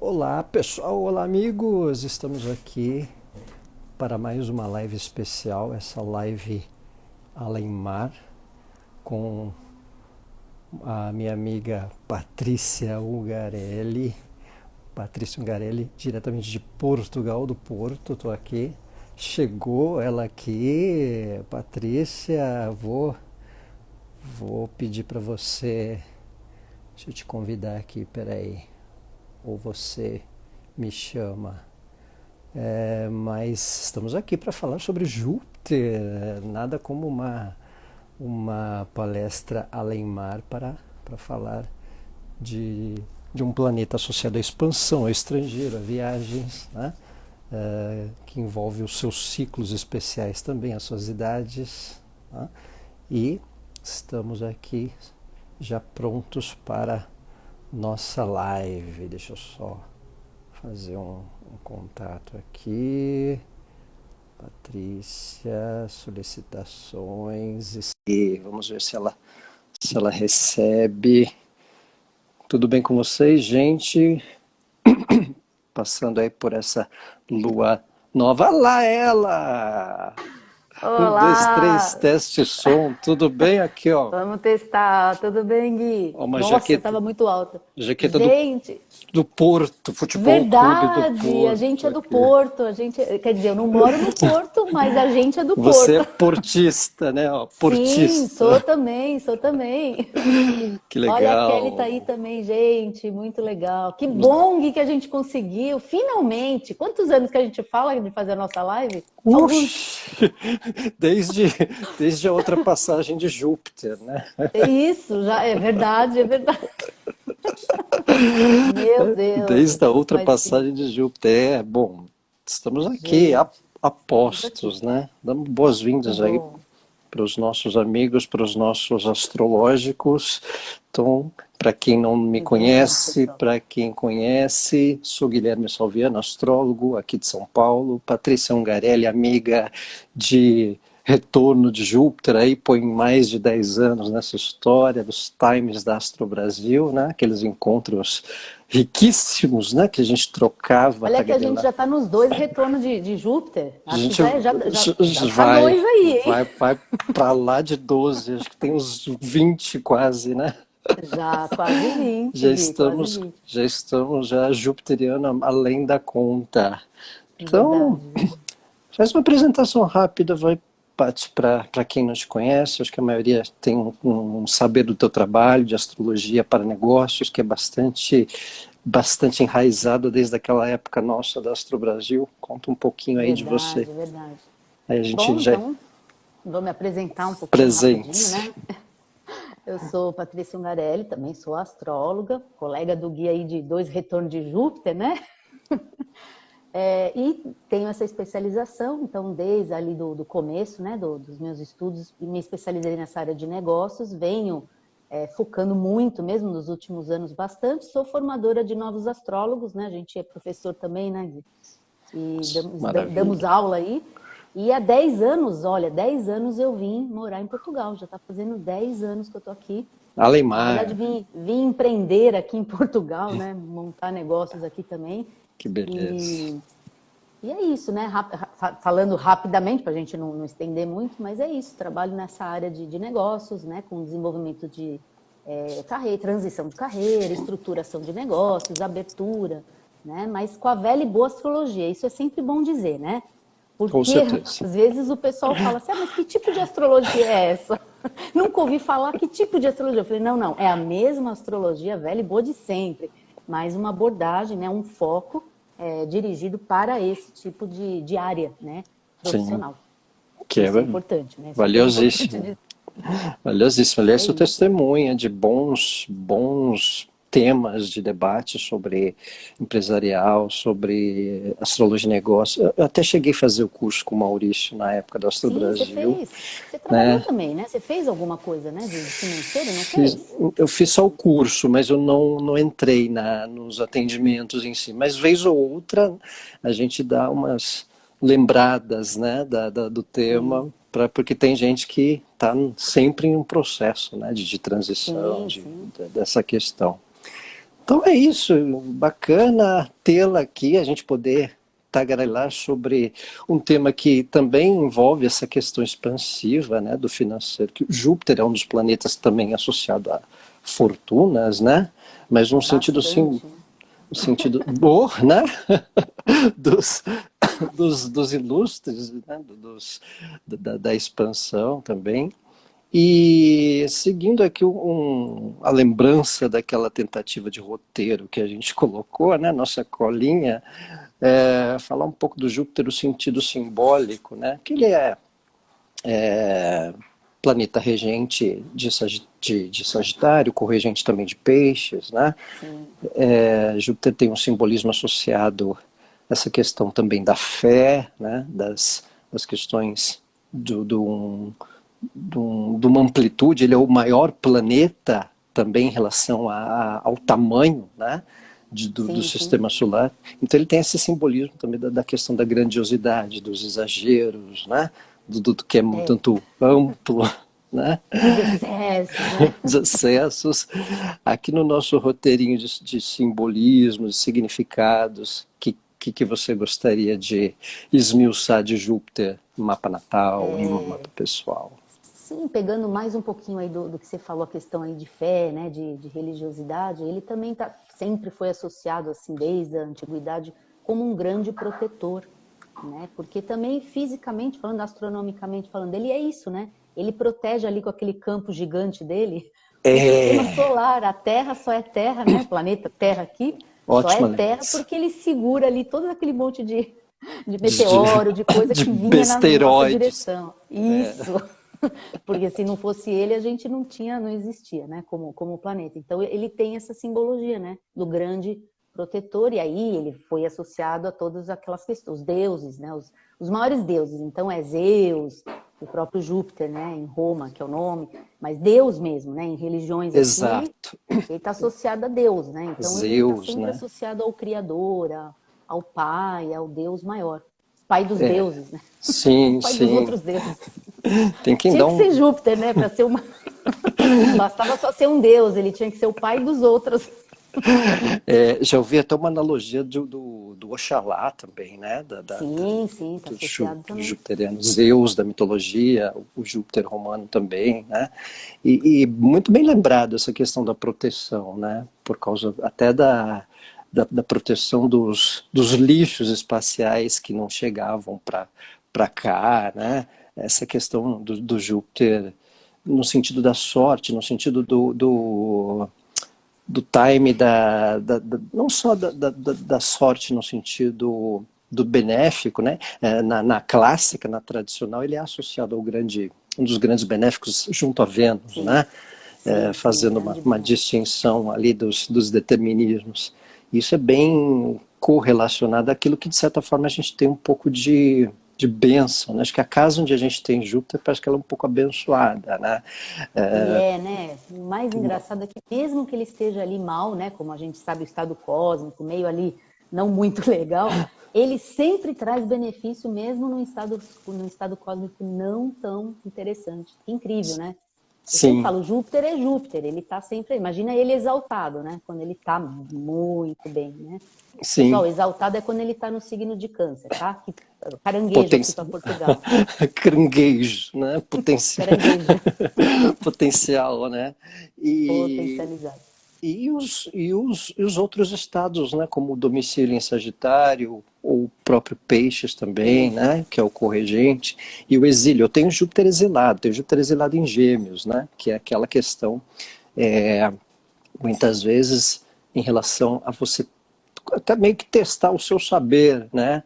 Olá pessoal, olá amigos, estamos aqui para mais uma live especial, essa live Além Mar, com a minha amiga Patrícia Ungarelli, diretamente de Portugal, do Porto. Estou aqui, chegou ela aqui. Patrícia, vou pedir para você, deixa eu te convidar aqui, peraí, ou você me chama. Mas estamos aqui para falar sobre Júpiter, nada como uma palestra além mar para falar de, de um planeta associado à expansão, ao estrangeiro, a viagens, né? Que envolve os seus ciclos especiais também, as suas idades, né? E estamos aqui já prontos para nossa live. Deixa eu só fazer um contato aqui. Patrícia, solicitações. E vamos ver se ela recebe. Tudo bem com vocês, gente? Passando aí por essa lua nova. Lá ela! Um, dois, três, Olá! teste som. Tudo bem aqui, ó? Vamos testar. Tudo bem, Gui? Ó, uma Nossa, jaqueta, estava muito alta. jaqueta Gente, do Porto, Futebol Clube do verdade! A gente Porto é do aqui. Porto. Quer dizer, eu não moro no Porto, mas a gente é do Você é Porto. portista, né? Ó, Sim, portista. sou também, sou também. Que Olha, a Kelly tá aí legal. também, gente. Muito legal. Que bom, Gui, que a gente conseguiu. Finalmente! Quantos anos que a gente fala de fazer a nossa live? Alguns. Uxi, desde, desde a outra passagem de Júpiter, né? É isso, já é verdade, é verdade. Meu Deus. Desde a outra Mas, passagem de Júpiter. Bom, estamos aqui gente, a aqui. né? Damos Que boas-vindas aí bom. para os nossos amigos, para os nossos astrológicos. Então, para quem não me Que bom, conhece, pessoal. para quem conhece, sou Guilherme Salviano, astrólogo aqui de São Paulo. Patrícia Ungarelli, amiga de retorno de Júpiter, aí põe mais de 10 anos nessa história dos times da Astro Brasil, né? Aqueles encontros riquíssimos, né? Que a gente trocava Olha que a gente tagarela. já está nos dois retornos de Júpiter. A Acho que gente já tá vai, dois aí, hein? vai para lá de 12, acho que tem uns 20 quase, né? Já quase 20, Já Gui, quase estamos, 20. já jupiteriano além da conta. Então, Verdade, verdade. faz uma apresentação rápida, vai para quem não te conhece. Acho que a maioria tem um saber do teu trabalho de astrologia para negócios, que é bastante enraizado desde aquela época nossa da Astro Brasil. Conta um pouquinho aí de você. Verdade, verdade. Aí a gente Bom, já é então, vou me apresentar um pouquinho rapidinho, presente. né? Eu sou Patrícia Ungarelli, também sou astróloga, colega do Gui aí de dois retornos de Júpiter, né? E tenho essa especialização, então, desde ali do começo, né, dos meus estudos, me especializei nessa área de negócios, venho focando muito, mesmo nos últimos anos, bastante. Sou formadora de novos astrólogos, né? A gente é professor também, né, Gui? E damos Maravilha. aula aí. E há 10 anos, olha, 10 anos eu vim morar em Portugal, já está fazendo 10 anos que eu estou aqui. Na verdade, Alemar, vim empreender aqui em Portugal, né? Montar negócios aqui também. que beleza. E e é isso, né? Falando rapidamente, para a gente não estender muito, mas é isso. Trabalho nessa área de negócios, né? Com desenvolvimento de carreira, transição de carreira, estruturação de negócios, abertura, né? Mas com a velha e boa astrologia. Isso é sempre bom dizer, né? Com Porque certeza. às vezes o pessoal fala assim, mas que tipo de astrologia é essa? Nunca ouvi falar que tipo de astrologia. Eu falei, não, é a mesma astrologia velha e boa de sempre, mas uma abordagem, né? Um foco dirigido para esse tipo de área, né, Sim, profissional. que é Isso é importante, né? Super importante valiosíssimo. dizer. Valiosíssimo. Aliás, É sou isso. testemunha de bons temas de debate sobre empresarial, sobre astrologia de negócio. Eu até cheguei a fazer o curso com o Maurício na época do Astro Sim, você Brasil, fez. Você trabalhou né? também, né? Você fez alguma coisa, né, de financeiro, não fez? Eu fiz só o curso, mas eu não entrei nos atendimentos em si. Mas vez ou outra a gente dá umas lembradas, né, do Sim, tema, porque tem gente que está sempre em um processo, né, de transição, sim, sim. dessa questão. Então é isso, bacana tê-la aqui, a gente poder tagarelar sobre um tema que também envolve essa questão expansiva, né, do financeiro, que o Júpiter é um dos planetas também associado a fortunas, né, mas num sentido assim, Bastante, né? no sentido bom, né, dos, dos ilustres, né, da expansão também. E seguindo aqui a lembrança daquela tentativa de roteiro que a gente colocou, né, nossa colinha, falar um pouco do Júpiter no sentido simbólico, né, que ele é planeta regente de Sagitário, corregente também de Peixes, né? Sim, Júpiter tem um simbolismo associado a essa questão também da fé, né, das questões de uma amplitude, ele é o maior planeta também em relação ao tamanho, né, do sim, sim. sistema solar. Então ele tem esse simbolismo também da questão da grandiosidade, dos exageros, né, do que é um É, tanto amplo, né, dos excessos, né? dos excessos. Aqui no nosso roteirinho de simbolismos, de significados, que você gostaria de esmiuçar de Júpiter no mapa natal, em um mapa pessoal? Sim, pegando mais um pouquinho aí do que você falou, a questão aí de fé, né, de religiosidade, ele também sempre foi associado, assim, desde a antiguidade, como um grande protetor, né, porque também fisicamente falando, astronomicamente falando, ele é isso, né, ele protege ali com aquele campo gigante dele, o sistema É, solar, a Terra só é Terra, né, planeta Terra aqui, só é ótima Terra lembrança. porque ele segura ali todo aquele monte de De, meteoro, de coisa de que vinha na nossa besteroides. direção. Isso. Porque se não fosse ele, a gente não existia, né, como planeta. Então ele tem essa simbologia, né, do grande protetor, e aí ele foi associado a todas aquelas questões, os deuses, né, os maiores deuses. Então é Zeus, o próprio Júpiter, né, em Roma, que é o nome, mas Deus mesmo, né, em religiões assim, Exato. ele está associado a Deus, né, então ele está Zeus, sempre né? associado ao Criador, ao Pai, ao Deus maior, pai dos deuses, né, o Sim, pai dos sim. outros deuses. Tem que Tinha dar que ser um. Júpiter, né? Para ser uma. Não bastava só ser um deus, ele tinha que ser o pai dos outros. Já ouvi até uma analogia do Oxalá também, né? Sim, sim, está associado Do também. jupiteriano, Zeus da mitologia, o Júpiter romano também, né? E muito bem lembrado essa questão da proteção, né? Por causa até da proteção dos lixos espaciais que não chegavam para cá, né? Essa questão do Júpiter no sentido da sorte, no sentido do time não só da sorte no sentido do benéfico, né? Na clássica, na tradicional, ele é associado ao um dos grandes benéficos junto a Vênus, Sim, né? sim, sim, Fazendo grande uma bem. distinção ali dos determinismos. Isso é bem correlacionado àquilo que, de certa forma, a gente tem um pouco de bênção, né? Acho que a casa onde a gente tem Júpiter parece que ela é um pouco abençoada, né? E né? O mais engraçado é que mesmo que ele esteja ali mal, né? Como a gente sabe, o estado cósmico, meio ali não muito legal, ele sempre traz benefício mesmo num estado cósmico não tão interessante. Que incrível, né? Eu sempre Sim, falo, Júpiter é Júpiter, ele está sempre. Imagina ele exaltado, né? Quando ele está muito bem, né? sim. Pessoal, exaltado é quando ele está no signo de Câncer, tá? Caranguejo Poten... aqui para Portugal. Caranguejo, né? Caranguejo Potencial, né? E, potencializado. e os outros estados, né? Como o domicílio em Sagitário, ou o próprio Peixes também, Peixes. né? Que é o corregente, e o exílio. Eu tenho Júpiter exilado em Gêmeos, né? Que é aquela questão, é, muitas vezes, em relação a você até meio que testar o seu saber, né?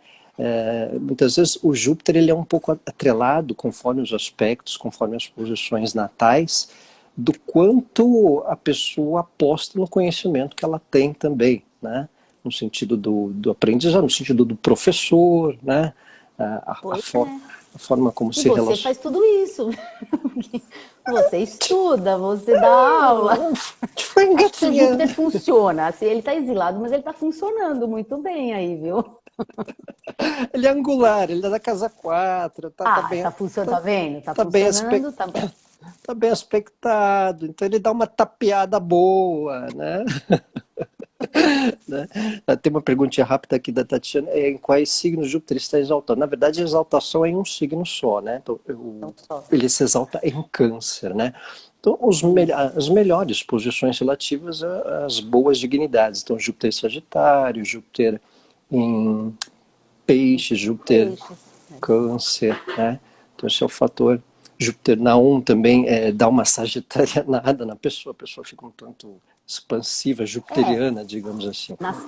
Muitas vezes o Júpiter ele é um pouco atrelado conforme os aspectos, conforme as posições natais, do quanto a pessoa aposta no conhecimento que ela tem também, né? No sentido do aprendizado, no sentido do professor, né? Pois é. A forma como E se você relaciona. faz tudo isso. Você estuda, você dá aula. Foi Acho que seu Júpiter engatinhando. funciona. Assim, ele está exilado, mas ele está funcionando muito bem aí, viu? Ele é angular, ele é da casa 4, Ah, tá funcionando, tá vendo? Tá tá bem funcionando, tá. tá bem aspectado, então ele dá uma tapeada boa, né? Né? Tem uma perguntinha rápida aqui da Tatiana, em quais signos Júpiter está exaltado? Na verdade, a exaltação é em um signo só, né? Então, Então, só. ele se exalta em Câncer, né? Então, as melhores posições relativas às boas dignidades. Então, Júpiter em Sagitário, Júpiter em Peixes, Júpiter Peixes, né? Câncer, né? Então, esse é o fator. Júpiter na 1 também dá uma sagitarianada na pessoa, a pessoa fica um tanto expansiva, É, jupiteriana, digamos assim. nas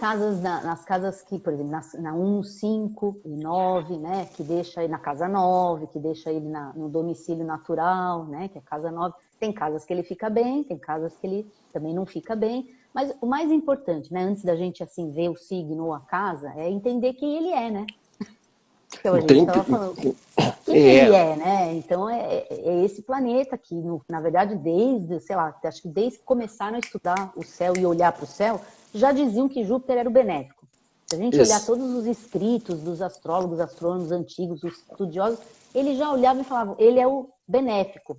casas que, por exemplo, na 1, 5 e 9, né, que deixa ele na casa 9, que deixa ele no domicílio natural, né, que é casa 9. Tem casas que ele fica bem, tem casas que ele também não fica bem. Mas o mais importante, né, antes da gente assim ver o signo ou a casa, é entender quem ele é, né? Então a gente Tem, estava falando quem ele é, é, né? Então é esse planeta que, na verdade, desde, sei lá, acho que desde que começaram a estudar o céu e olhar para o céu, já diziam que Júpiter era o benéfico. Se a gente olhar esse, todos os escritos dos astrólogos, astrônomos antigos, os estudiosos, eles já olhavam e falavam, ele é o benéfico.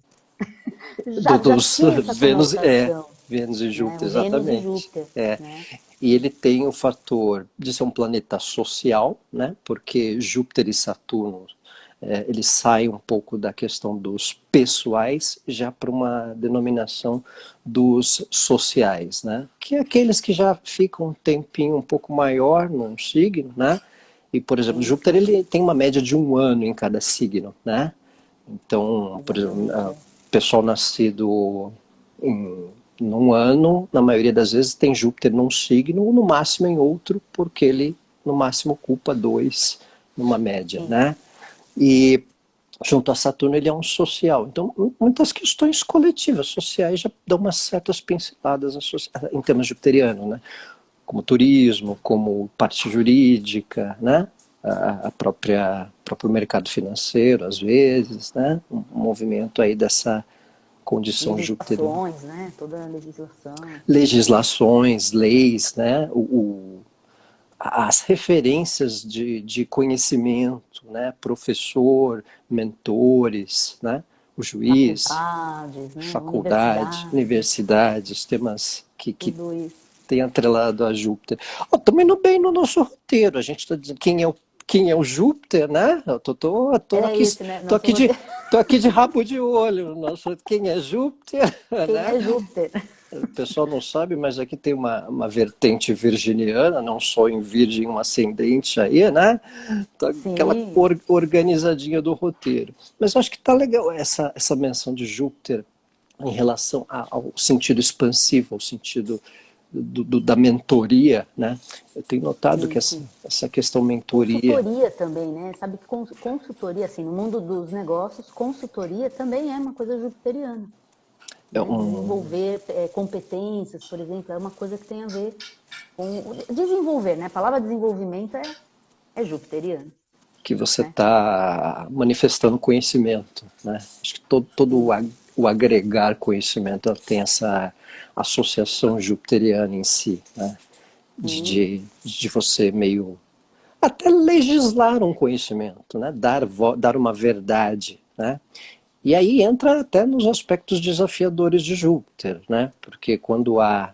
Já dos tinha essa Vênus, conotação, Vênus e né? Júpiter, O Vênus e exatamente. Júpiter, É. né? E ele tem o fator de ser um planeta social, né? Porque Júpiter e Saturno eles saem um pouco da questão dos pessoais já para uma denominação dos sociais, né? Que é aqueles que já ficam um tempinho um pouco maior num signo, né? E, por exemplo, Sim, Júpiter ele tem uma média de 1 ano em cada signo, né? Então, por exemplo, exatamente. É. pessoal nascido em num ano, na maioria das vezes tem Júpiter num signo, ou no máximo em outro, porque ele no máximo ocupa 2 numa média, Sim. né? E junto a Saturno ele é um social. Então, muitas questões coletivas, sociais, já dão umas certas pinceladas em termos jupiterianos, né? Como turismo, como parte jurídica, né? A próprio mercado financeiro, às vezes, né? Um movimento aí dessa condição jupiteriana. Legislações, né? Toda a legislação. Legislações, leis, né? As referências de conhecimento, né? Professor, mentores, né? O juiz, Faculdades, né? faculdade, Universidades, universidades, temas que tudo isso. tem atrelado a Júpiter. Oh, estamos indo bem no nosso roteiro. A gente está dizendo quem é o Júpiter, né? Eu tô Era aqui, esse, né? tô Nosso aqui de, roteiro. tô aqui de rabo de olho. Nosso, quem é Júpiter, Quem né? é Júpiter? O pessoal não sabe, mas aqui tem uma vertente virginiana, não só em Virgem, um ascendente aí, né? Então, aquela Sim. organizadinha do roteiro. Mas eu acho que tá legal essa menção de Júpiter em relação ao sentido expansivo, ao sentido da mentoria, né? Eu tenho notado que Sim, sim. essa questão mentoria Consultoria também, né? Sabe que consultoria, assim, no mundo dos negócios, consultoria também é uma coisa jupiteriana. é Né? um Desenvolver competências, por exemplo, é uma coisa que tem a ver com desenvolver, né? A palavra desenvolvimento é jupiteriana, que você né? está manifestando conhecimento, né? Acho que todo Sim, o agregar conhecimento tem essa associação jupiteriana em si, né? sim, De você meio até legislar um conhecimento, né? Dar uma verdade, né? E aí entra até nos aspectos desafiadores de Júpiter, né? Porque quando há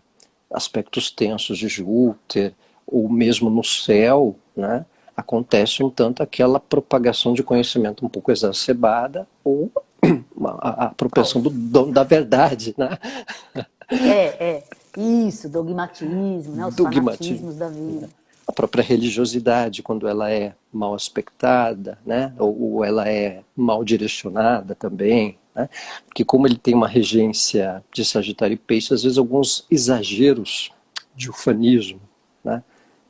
aspectos tensos de Júpiter, ou mesmo no céu, né? Acontece um tanto aquela propagação de conhecimento um pouco exacerbada, ou a propensão do falso. dono da verdade, né? Isso, dogmatismo, né? Os Dogmatismo. fanatismos da vida. A própria religiosidade, quando ela é mal aspectada, né? Ou ela é mal direcionada também, né? Porque como ele tem uma regência de Sagitário e Peixe, às vezes alguns exageros de ufanismo, né?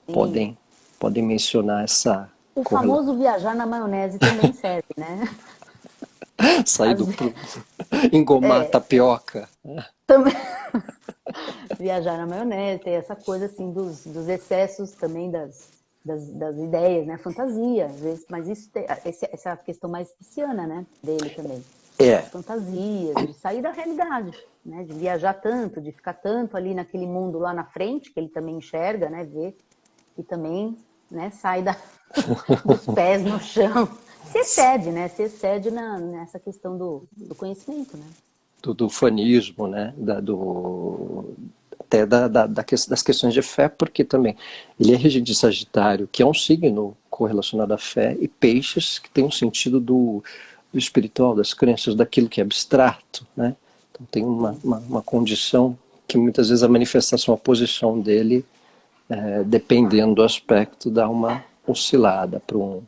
Sim. podem, podem mencionar essa O correlação. famoso viajar na maionese também serve, né? Sair Às do vezes, engomar a tapioca. também viajar na maionese, tem essa coisa assim dos excessos também das ideias, né? Fantasia, às vezes, mas isso essa questão mais pisciana, né? Dele também. É, Das fantasias, de sair da realidade, né? De viajar tanto, de ficar tanto ali naquele mundo lá na frente, que ele também enxerga, né? Vê, e também, né? Sai dos pés no chão. Se excede, né? Se excede nessa questão do conhecimento, né? do ufanismo, né? até das questões de fé, porque também ele é regente de Sagitário, que é um signo correlacionado à fé, e Peixes, que tem um sentido do espiritual, das crenças, daquilo que é abstrato, né? Então tem uma condição que muitas vezes a manifestação, a posição dele, dependendo do aspecto, dá uma oscilada para um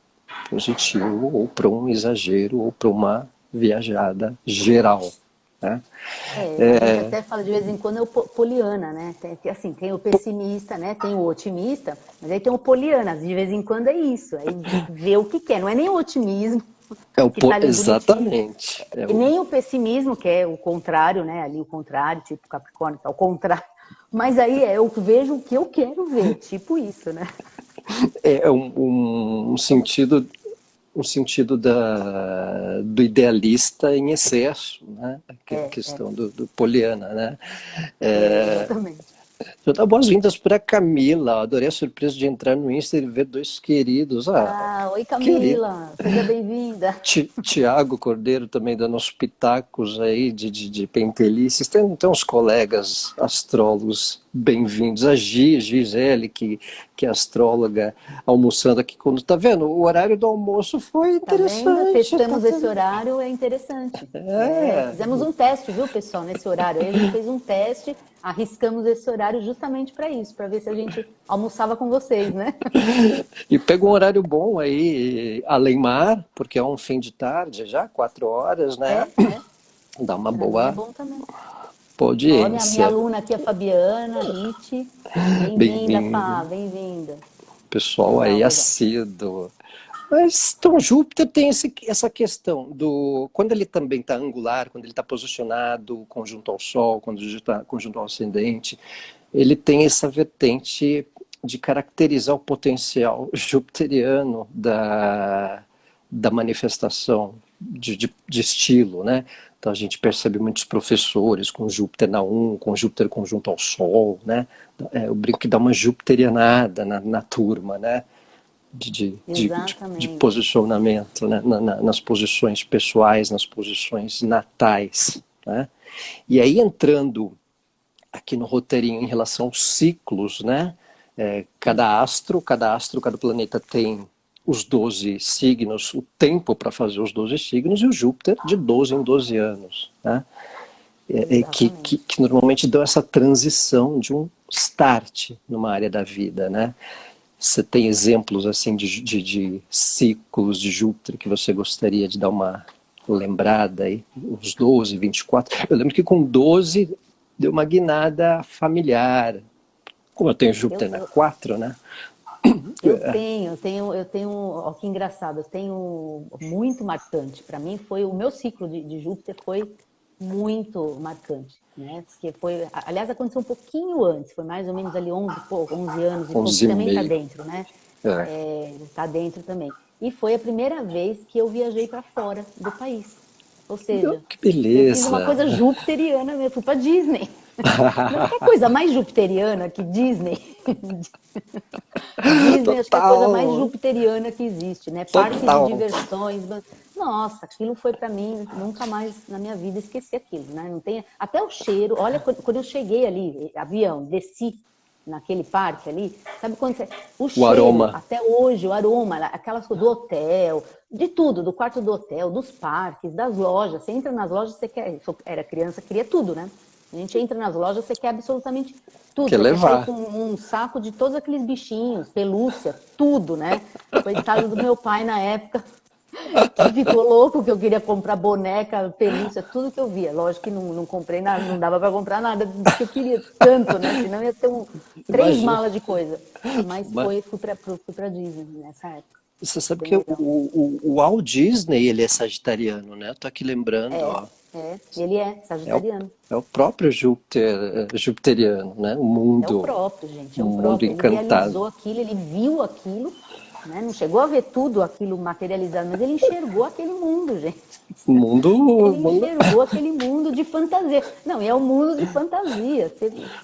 positivo, ou para um exagero, ou para uma viajada geral, né? A gente até fala de vez em quando é o poliana, né? Assim, tem o pessimista, né? Tem o otimista, mas aí tem o poliana, de vez em quando é isso, aí vê o que quer, não é nem o otimismo, que tá ali exatamente. e nem o pessimismo, que é o contrário, né? Ali o contrário, tipo Capricórnio, tá o contrário. Mas aí eu vejo o que eu quero ver, tipo isso, né? É um sentido do idealista em excesso, né? A questão do poliana, né? Exatamente. Eu dou boas-vindas para Camila. Adorei a surpresa de entrar no Insta e ver dois queridos. Oi Querido. Camila, seja bem-vinda. Tiago Cordeiro também dando uns pitacos aí de pentelices. Tem uns colegas astrólogos bem-vindos. A Gisele, que é astróloga, almoçando aqui quando tá vendo. O horário do almoço foi interessante. Tá vendo? Testamos esse horário, é interessante. Fizemos um teste, viu, pessoal, nesse horário. Aí a gente fez um teste, arriscamos esse horário justamente para isso, para ver se a gente almoçava com vocês, né? E pega um horário bom aí, além mar, porque é um fim de tarde já, 4 horas, né? Dá uma boa É bom também. audiência. Minha aluna aqui, a Fabiana Ricci. Bem-vinda, Fá, bem-vinda. Pessoal aí assíduo. Mas, então, Júpiter tem essa questão quando ele também está angular, quando ele está posicionado, conjunto ao Sol, quando ele está conjunto ao ascendente, ele tem essa vertente de caracterizar o potencial jupiteriano da manifestação de estilo, né? Então a gente percebe muitos professores com Júpiter na 1, com Júpiter conjunto ao Sol, né? Eu brinco que dá uma jupiterianada na turma, né? De posicionamento, né? Nas posições pessoais, nas posições natais, né? E aí entrando aqui no roteirinho em relação aos ciclos, né? Cada planeta tem os 12 signos, o tempo para fazer os 12 signos, e o Júpiter de 12 em 12 anos, né? Que normalmente dão essa transição de um start numa área da vida, né? Você tem exemplos assim de ciclos de Júpiter que você gostaria de dar uma lembrada aí? Os 12, 24. Eu lembro que com 12 deu uma guinada familiar. Como eu tenho Júpiter na 4, né? Eu tenho, ó, que engraçado, eu tenho muito marcante. Para mim foi, o meu ciclo de Júpiter foi muito marcante, né? Porque foi, aliás, aconteceu um pouquinho antes, foi mais ou menos ali 11 anos, e pouco, também está dentro, né? Está dentro também. E foi a primeira vez que eu viajei para fora do país. Ou seja, que beleza. Eu fiz uma coisa jupiteriana, eu fui para Disney. Não tem coisa mais jupiteriana que Disney. Disney acho que é a coisa mais jupiteriana que existe, né? Parques de diversões. Nossa, aquilo foi para mim, nunca mais na minha vida esqueci aquilo, né? Não tem, até o cheiro, olha, quando eu cheguei ali, avião, desci naquele parque ali, sabe quando você, o cheiro, aroma. até hoje, o aroma, aquelas coisas do hotel, de tudo, do quarto do hotel, dos parques, das lojas. Você entra nas lojas, você quer, era criança, queria tudo, né? A gente entra nas lojas, você quer absolutamente tudo. Quer levar. Você quer sair com um saco de todos aqueles bichinhos, pelúcia, tudo, né? Coitado do meu pai na época, que ficou louco que eu queria comprar boneca, pelúcia, tudo que eu via. Lógico que não comprei nada, não dava para comprar nada do que eu queria tanto, né? Senão ia ter 3 malas de coisa. Mas fui para Disney nessa época. Você sabe que o Walt Disney, ele é sagitariano, né? Eu tô aqui lembrando, ó. Ele é sagitariano. É o próprio Júpiter, jupiteriano, né? O mundo. É o próprio, gente. É o mundo próprio. encantado. Ele realizou aquilo, ele viu aquilo, né? Não chegou a ver tudo aquilo materializado, mas ele enxergou aquele mundo, gente. Ele enxergou aquele mundo de fantasia. Não, e é um mundo de fantasia.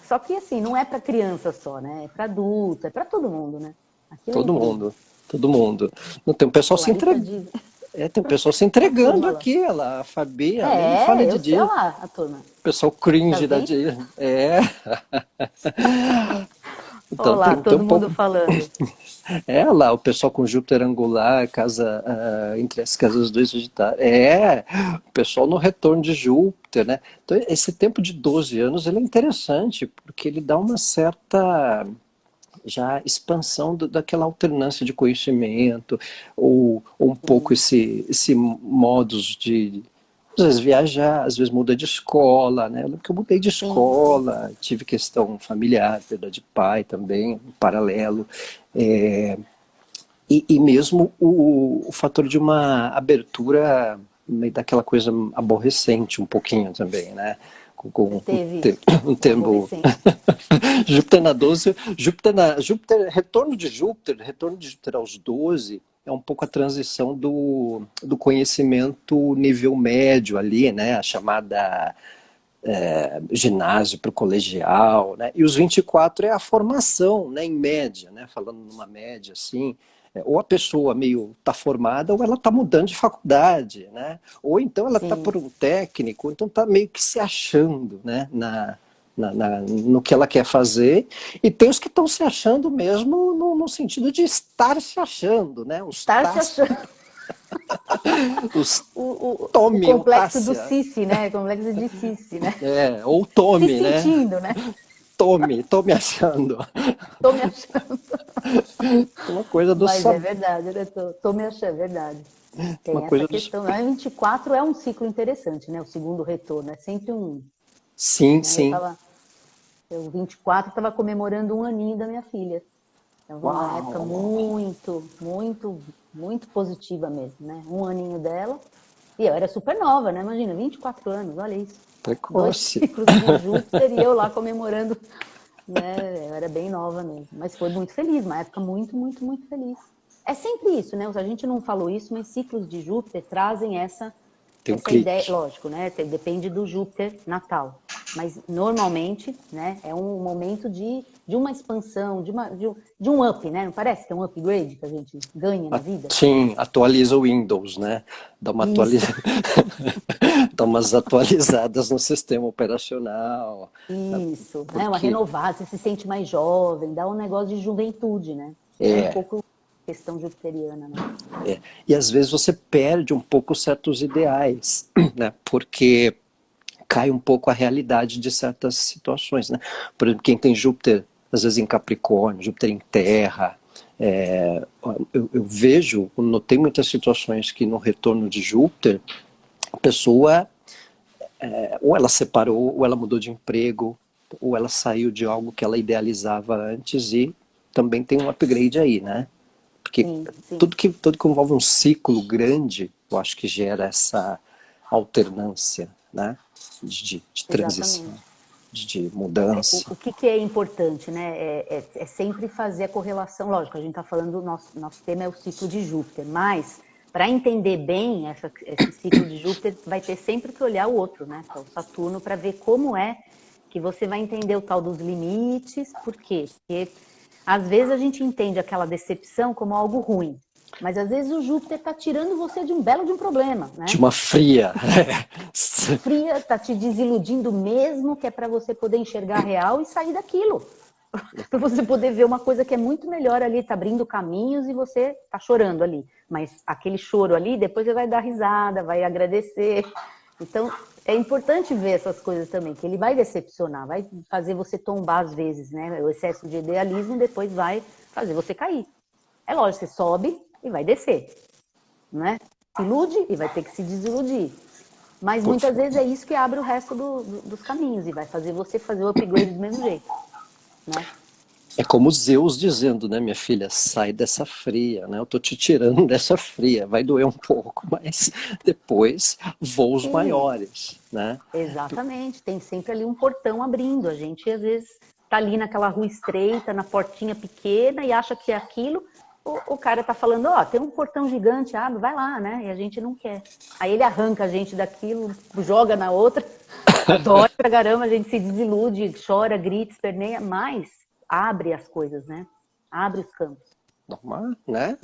Só que assim, não é para criança só, né? É para adulto, é para todo mundo, né? Todo mundo. Não tem um pessoal se entregando. Tem um pessoal se A entregando turma lá. aqui, ela, a Fabi, nem me fale de Eu sei dia. lá, a turma. Pessoal Tá cringe da vendo? dia. Olha Então lá, tem um todo mundo pouco. falando. Lá, o pessoal com Júpiter angular, casa, entre as casas 2 e Sagitário. O pessoal no retorno de Júpiter, né? Então, esse tempo de 12 anos ele é interessante, porque ele dá uma certa já expansão daquela alternância de conhecimento, ou um pouco Sim, esse modus de às vezes viajar, às vezes muda de escola, né? Eu lembro que eu mudei de sim, sim. escola, tive questão familiar, perda de pai também, um paralelo. É, e mesmo o fator de uma abertura meio daquela coisa aborrecente um pouquinho também, né? Com Teve isso. um É termo aborrecente. Júpiter na 12, Júpiter, retorno de Júpiter aos 12 é um pouco a transição do conhecimento nível médio ali, né? A chamada ginásio para o colegial, né? E os 24 é a formação, né? Em média, né? Falando numa média assim, ou a pessoa meio tá formada ou ela tá mudando de faculdade, né? Ou então ela tá por Sim. um técnico, então tá meio que se achando, né? No que ela quer fazer, e tem os que estão se achando mesmo no sentido de estar se achando, né? Estar se achando. Os O tome, complexo do autácia, Sissi, né? O complexo de Sissi, né? ou Se tome, né? sentindo, né? Tome achando. Tô me achando. Uma coisa do Mas é saber, verdade, né? Tô me achando, é verdade. uma Tem essa coisa do questão. A 24 é um ciclo interessante, né? O segundo retorno é sempre um. sim, Né? sim. Eu 24 estava comemorando um aninho da minha filha. Então foi uma época Uau, muito positiva mesmo, né? Um aninho dela. E eu era super nova, né? Imagina, 24 anos, olha isso. Dois precoce. ciclos de Júpiter e eu lá comemorando, né? Eu era bem nova mesmo. Mas foi muito feliz, uma época muito feliz. É sempre isso, né? A gente não falou isso, mas ciclos de Júpiter trazem Tem um essa ideia, clique. lógico, né? Depende do Júpiter natal. Mas normalmente, né, é um momento de uma expansão, de um up, né? Não parece que é um upgrade que a gente ganha na vida? Sim, atualiza o Windows, né? Dá uma Isso, atualiza... Dá umas atualizadas no sistema operacional. isso, né? Uma Porque renovada, você se sente mais jovem, dá um negócio de juventude, né? É um pouco questão jupiteriana, né? e às vezes você perde um pouco certos ideais, né? Porque cai um pouco a realidade de certas situações, né? Por exemplo, quem tem Júpiter, às vezes em Capricórnio, Júpiter em Terra, eu vejo, notei muitas situações que no retorno de Júpiter, a pessoa, ou ela separou, ou ela mudou de emprego, ou ela saiu de algo que ela idealizava antes e também tem um upgrade aí, né? Porque Sim, sim. tudo que envolve um ciclo grande, eu acho que gera essa alternância, né? De transição, Exatamente. de mudança. O que é importante, né? É sempre fazer a correlação. Lógico, a gente está falando, nosso tema é o ciclo de Júpiter, mas para entender bem esse ciclo de Júpiter, vai ter sempre que olhar o outro, né? Que é o Saturno, para ver como é que você vai entender o tal dos limites. Por quê? Porque às vezes a gente entende aquela decepção como algo ruim, mas às vezes o Júpiter está tirando você de um belo de um problema, De né? uma fria. Fria, tá te desiludindo mesmo, que é para você poder enxergar a real e sair daquilo. Para você poder ver uma coisa que é muito melhor ali, tá abrindo caminhos e você tá chorando ali. Mas aquele choro ali, depois você vai dar risada, vai agradecer. Então, é importante ver essas coisas também, que ele vai decepcionar, vai fazer você tombar às vezes, né? O excesso de idealismo depois vai fazer você cair. É lógico, você sobe e vai descer, né? Se ilude e vai ter que se desiludir. Mas Por muitas favor. vezes é isso que abre o resto dos caminhos e vai fazer você fazer o upgrade do mesmo jeito, né? É como Zeus dizendo, né, minha filha, sai dessa fria, né? Eu tô te tirando dessa fria. Vai doer um pouco, mas depois voos Sim, maiores, né? exatamente. Tem sempre ali um portão abrindo. A gente às vezes tá ali naquela rua estreita, na portinha pequena e acha que é aquilo. O cara tá falando, ó, tem um portão gigante, abre, vai lá, né? E a gente não quer. Aí ele arranca a gente daquilo, joga na outra. Dói pra caramba, a gente se desilude, chora, grita, esperneia, mas abre as coisas, né? Abre os campos. né?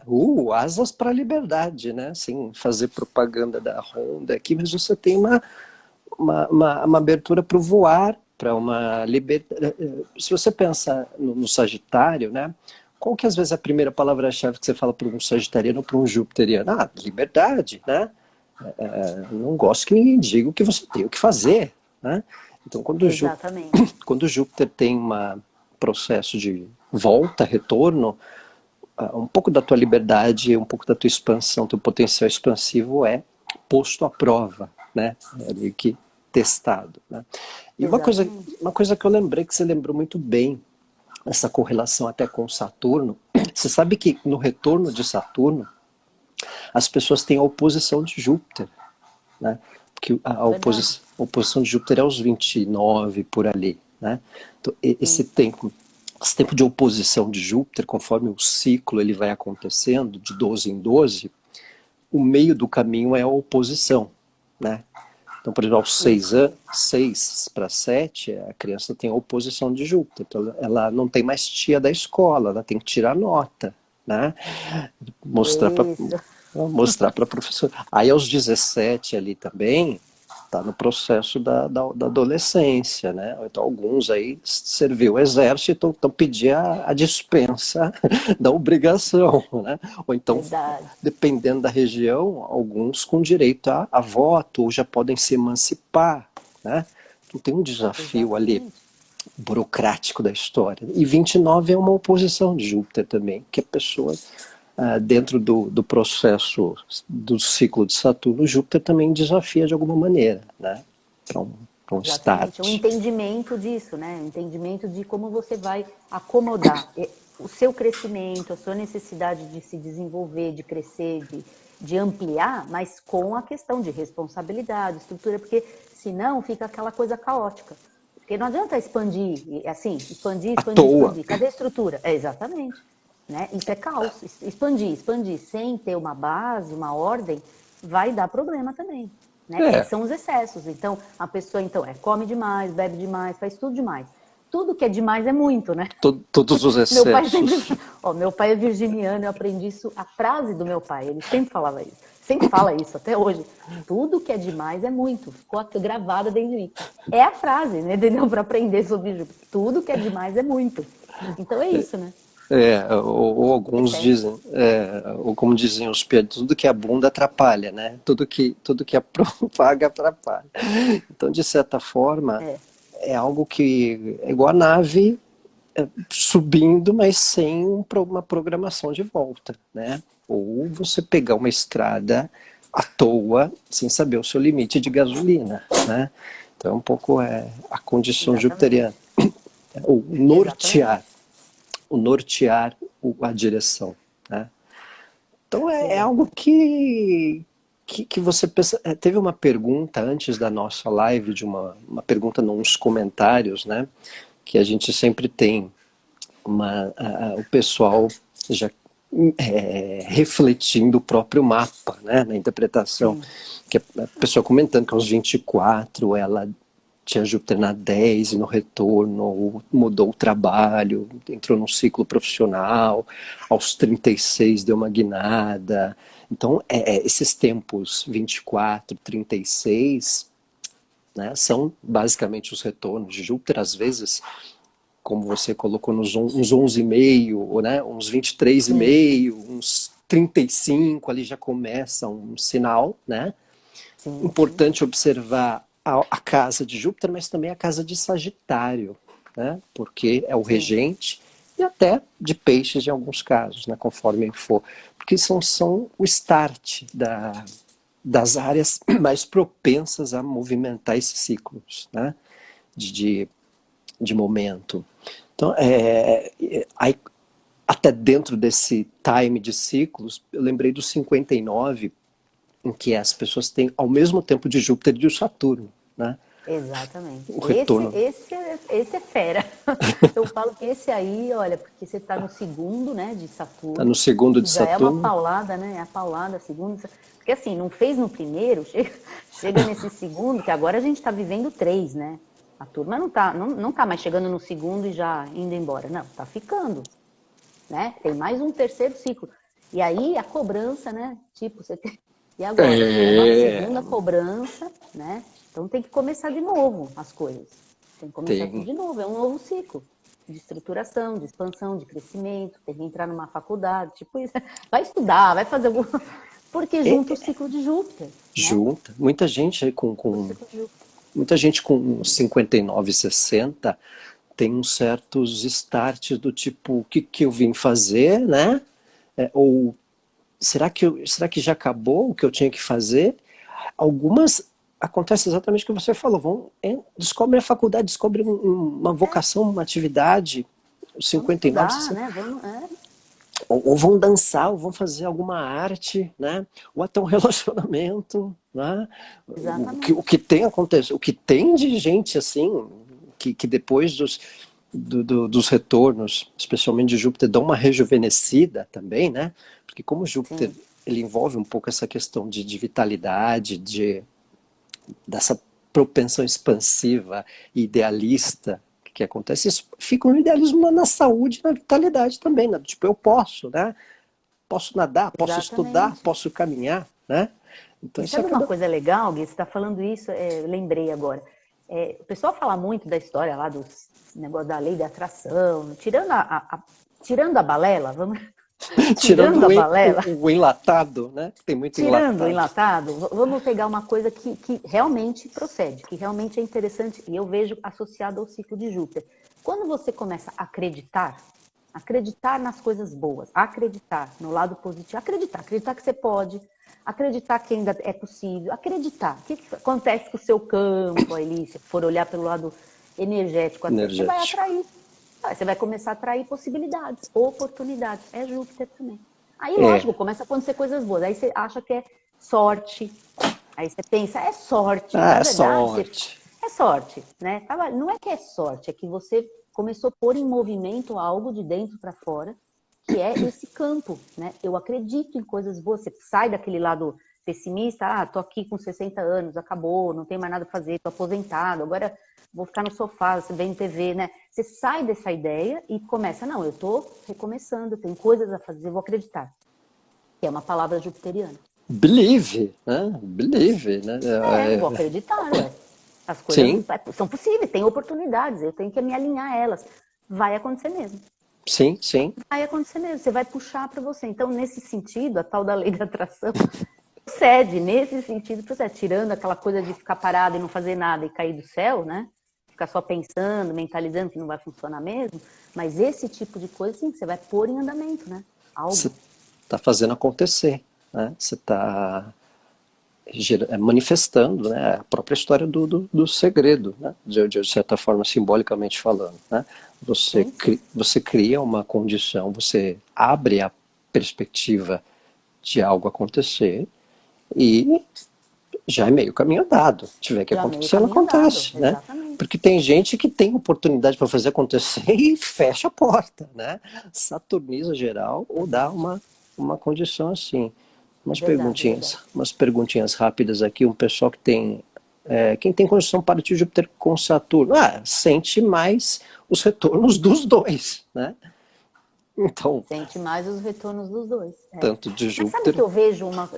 Asas para a liberdade, né? Sem fazer propaganda da Honda aqui, mas você tem uma abertura para o voar, para uma liberdade. Se você pensar no Sagitário, né? Qual que às vezes é a primeira palavra-chave que você fala para um sagitariano ou para um jupiteriano? Ah, liberdade, né? Não gosto que ninguém diga o que você tem o que fazer, né? Então, Exatamente. quando Júpiter tem um processo de volta, retorno, um pouco da tua liberdade, um pouco da tua expansão, teu potencial expansivo é posto à prova, né? É meio que testado, né? E Exatamente. uma coisa que eu lembrei, que você lembrou muito bem, essa correlação até com Saturno, você sabe que no retorno de Saturno, as pessoas têm a oposição de Júpiter, né? Porque oposição de Júpiter é aos 29 por ali, né? Então, esse tempo de oposição de Júpiter, conforme o ciclo ele vai acontecendo, de 12 em 12, o meio do caminho é a oposição, né? Então, por exemplo, aos 6 anos, 6 para 7, a criança tem a oposição de Júpiter. Então, ela não tem mais tia da escola, ela tem que tirar nota, né? Isso. Mostrar para a professora. Aí, aos 17 ali também, está no processo da adolescência, né? Então, alguns aí serviu o exército, então pedir a dispensa da obrigação, né? Ou então, Verdade. dependendo da região, alguns com direito a voto, ou já podem se emancipar, né? Então tem um desafio ali Exatamente. burocrático da história. E 29 é uma oposição de Júpiter também, que a pessoa dentro do processo do ciclo de Saturno, Júpiter também desafia de alguma maneira, né? Para um Exatamente. O start. entendimento disso, né? O entendimento de como você vai acomodar o seu crescimento, a sua necessidade de se desenvolver, de crescer, de ampliar, mas com a questão de responsabilidade, estrutura, porque senão fica aquela coisa caótica. Porque não adianta expandir, assim, expandir, À expandir, toa. expandir. Cadê a estrutura? Exatamente. Né? Isso é caos. Expandir, expandir sem ter uma base, uma ordem, vai dar problema também. Né? Que são os excessos. Então, a pessoa come demais, bebe demais, faz tudo demais. Tudo que é demais é muito, né? Todos os Meu pai sempre... excessos. meu pai é virginiano, eu aprendi isso, a frase do meu pai, ele sempre falava isso. Sempre fala isso, até hoje. Tudo que é demais é muito. Ficou gravada dentro de mim. É a frase, né? Entendeu? Para aprender sobre Júpiter. Tudo que é demais é muito. Então é isso, né? Ou alguns dizem, ou como diziam os piados, tudo que é bunda atrapalha, né? Tudo que é propaga atrapalha. Então, de certa forma, é algo que é igual a nave subindo, mas sem uma programação de volta, né? Ou você pegar uma estrada à toa, sem saber o seu limite de gasolina, né? Então, é um pouco a condição jupiteriana. Ou nortear. O nortear a direção, né? Então é algo que você pensa. Teve uma pergunta antes da nossa live, de uma pergunta nos comentários, né? Que a gente sempre tem o pessoal já refletindo o próprio mapa, né? Na interpretação. Sim. Que a pessoa comentando que aos 24 ela tinha Júpiter na 10 e no retorno mudou o trabalho, entrou num ciclo profissional, aos 36 deu uma guinada. Então, esses tempos 24, 36, né, são basicamente os retornos de Júpiter, às vezes, como você colocou, uns 11,5, né, uns 23,5, uns 35, ali já começa um sinal, né? Sim. Importante observar a casa de Júpiter, mas também a casa de Sagitário, né? Porque é o regente e até de Peixes em alguns casos, né? Conforme for. Porque são o start das áreas mais propensas a movimentar esses ciclos, né? De momento. Então, aí, até dentro desse time de ciclos, eu lembrei do 59, em que as pessoas têm ao mesmo tempo de Júpiter e de Saturno, né? Exatamente. O retorno. Esse é fera. Eu falo que esse aí, olha, porque você está no segundo, né, de Saturno. Está no segundo de já Saturno. É uma paulada, né? É a paulada, segundo. Porque assim, não fez no primeiro, chega nesse segundo, que agora a gente está vivendo 3, né? A turma não tá mais chegando no segundo e já indo embora. Não, tá ficando. né? Tem mais um terceiro ciclo. E aí a cobrança, né? Tipo, você tem... E agora? Uma segunda cobrança, né? Então tem que começar de novo as coisas. Tem que começar tudo de novo, é um novo ciclo de estruturação, de expansão, de crescimento, tem que entrar numa faculdade, tipo isso. Vai estudar, vai fazer alguma... Porque junta o ciclo de Júpiter. Junta. Né? Muita gente muita gente com 59, 60 tem uns certos starts do tipo, o que eu vim fazer, né? Ou será que já acabou o que eu tinha que fazer? Algumas acontece exatamente o que você falou, descobre a faculdade, descobre uma vocação, uma atividade, os 59, vamos estudar, 60. Né? Ou vão dançar, ou vão fazer alguma arte, né? Ou até um relacionamento, né? Exatamente. O que tem acontecido, o que tem de gente assim, que depois dos retornos, especialmente de Júpiter, dão uma rejuvenescida também, né? Porque como Júpiter, ele envolve um pouco essa questão de vitalidade, dessa propensão expansiva e idealista que acontece, isso fica um idealismo na saúde e na vitalidade também, né? Tipo, eu posso, né? Posso nadar, posso estudar, posso caminhar, né? Então, isso sabe uma coisa legal, Gui? Você está falando isso, lembrei agora. O pessoal fala muito da história lá do negócio da lei da atração, tirando a balela, vamos... Tirando a balela. O enlatado, né? Tem muito tirando o enlatado, vamos pegar uma coisa que realmente procede, que realmente é interessante, e eu vejo associado ao ciclo de Júpiter. Quando você começa a acreditar nas coisas boas, acreditar no lado positivo, acreditar que você pode, acreditar que ainda é possível, acreditar. O que acontece com o seu campo, ali, se for olhar pelo lado energético, você vai atrair. Você vai começar a atrair possibilidades, oportunidades. É Júpiter também. Aí, lógico, começa a acontecer coisas boas. Aí você acha que é sorte. Aí você pensa, é sorte. Na verdade, sorte. É sorte, né? Não é que é sorte, é que você começou a pôr em movimento algo de dentro para fora, que é esse campo, né? Eu acredito em coisas boas. Você sai daquele lado pessimista, tô aqui com 60 anos, acabou, não tem mais nada a fazer, tô aposentado, agora vou ficar no sofá, vendo TV, né? Você sai dessa ideia e começa, não, eu tô recomeçando, tem coisas a fazer, vou acreditar. Que é uma palavra jupiteriana. Believe, né? Believe, né? Vou acreditar, né? As coisas são possíveis, tem oportunidades, eu tenho que me alinhar a elas. Vai acontecer mesmo. Sim, sim. Vai acontecer mesmo, você vai puxar para você. Então, nesse sentido, a tal da lei da atração procede, nesse sentido, procede. Tirando aquela coisa de ficar parado e não fazer nada e cair do céu, né? Ficar só pensando, mentalizando que não vai funcionar mesmo. Mas esse tipo de coisa, sim, você vai pôr em andamento, né? Você está fazendo acontecer, né? Você está manifestando, né, a própria história do segredo, né, de certa forma, simbolicamente falando. Né? Você cria uma condição, você abre a perspectiva de algo acontecer e já é meio caminho andado. Se tiver que acontecer, ela acontece. Né? Porque tem gente que tem oportunidade para fazer acontecer e fecha a porta. Né? Saturniza geral ou dá uma condição assim. Umas perguntinhas rápidas aqui, um pessoal que tem quem tem condição para o Júpiter com Saturno, sente mais os retornos dos dois, né? Então, sente mais os retornos dos dois. Tanto de Júpiter. Mas sabe que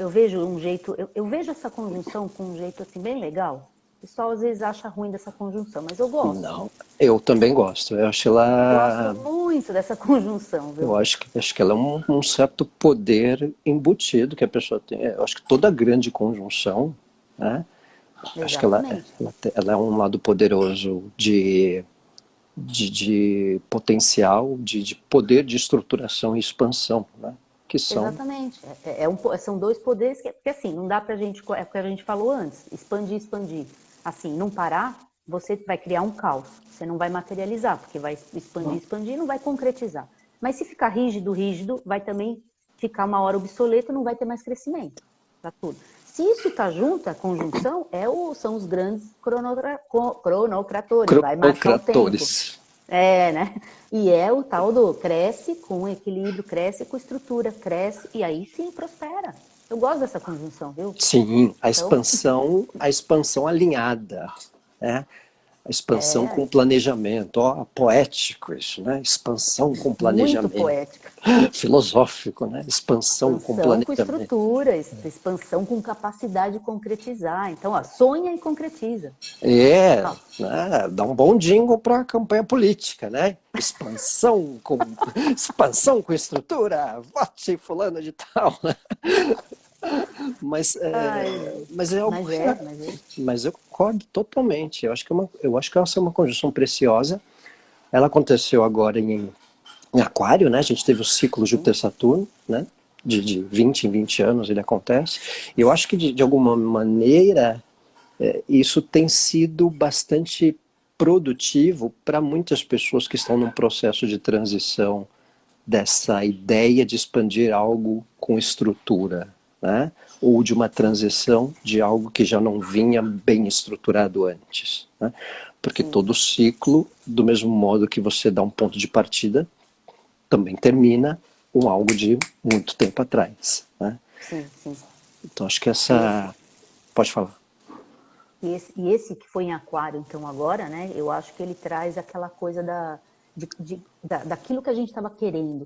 eu vejo um jeito, eu vejo essa conjunção com um jeito assim bem legal. O pessoal às vezes acha ruim dessa conjunção, mas eu gosto. Não, eu também gosto. Eu acho ela. Eu gosto muito dessa conjunção, viu? Eu acho que ela é um certo poder embutido que a pessoa tem. Eu acho que toda grande conjunção, né? Acho que ela é um lado poderoso de potencial, de poder de estruturação e expansão, né? Que são... Exatamente. São dois poderes que assim, não dá pra gente, é o que a gente falou antes, expandir. Assim, não parar, você vai criar um caos. Você não vai materializar, porque vai expandir, não vai concretizar. Mas se ficar rígido, vai também ficar uma hora obsoleto, não vai ter mais crescimento para tudo. Se isso está junto, a conjunção, são os grandes cronocratores. Vai marcar o tempo. Né? E é o tal do cresce com equilíbrio, cresce com estrutura, cresce e aí sim prospera. Eu gosto dessa conjunção, viu? Sim, a expansão alinhada, né? A expansão com planejamento. Ó, poético isso, né? Expansão com Muito planejamento. poética. Filosófico, né? Expansão com Expansão com planejamento. estrutura, expansão com capacidade de concretizar. Então, ó, sonha e concretiza. Né? Dá um bom jingle para a campanha política, né? Expansão com estrutura, vote fulano de tal. Mas é algo mas eu concordo totalmente. Eu acho que essa é uma conjunção preciosa. Ela aconteceu agora em Aquário, né? A gente teve o ciclo Júpiter-Saturno, né? De 20 em 20 anos ele acontece. E eu acho que de alguma maneira isso tem sido bastante produtivo para muitas pessoas que estão num processo de transição dessa ideia de expandir algo com estrutura, né? Ou de uma transição de algo que já não vinha bem estruturado antes, né? Porque todo ciclo, do mesmo modo que você dá um ponto de partida, também termina com algo de muito tempo atrás, né? Sim, sim. Então acho que essa... Pode falar. E esse que foi em Aquário, então, agora, né? Eu acho que ele traz aquela coisa daquilo que a gente estava querendo,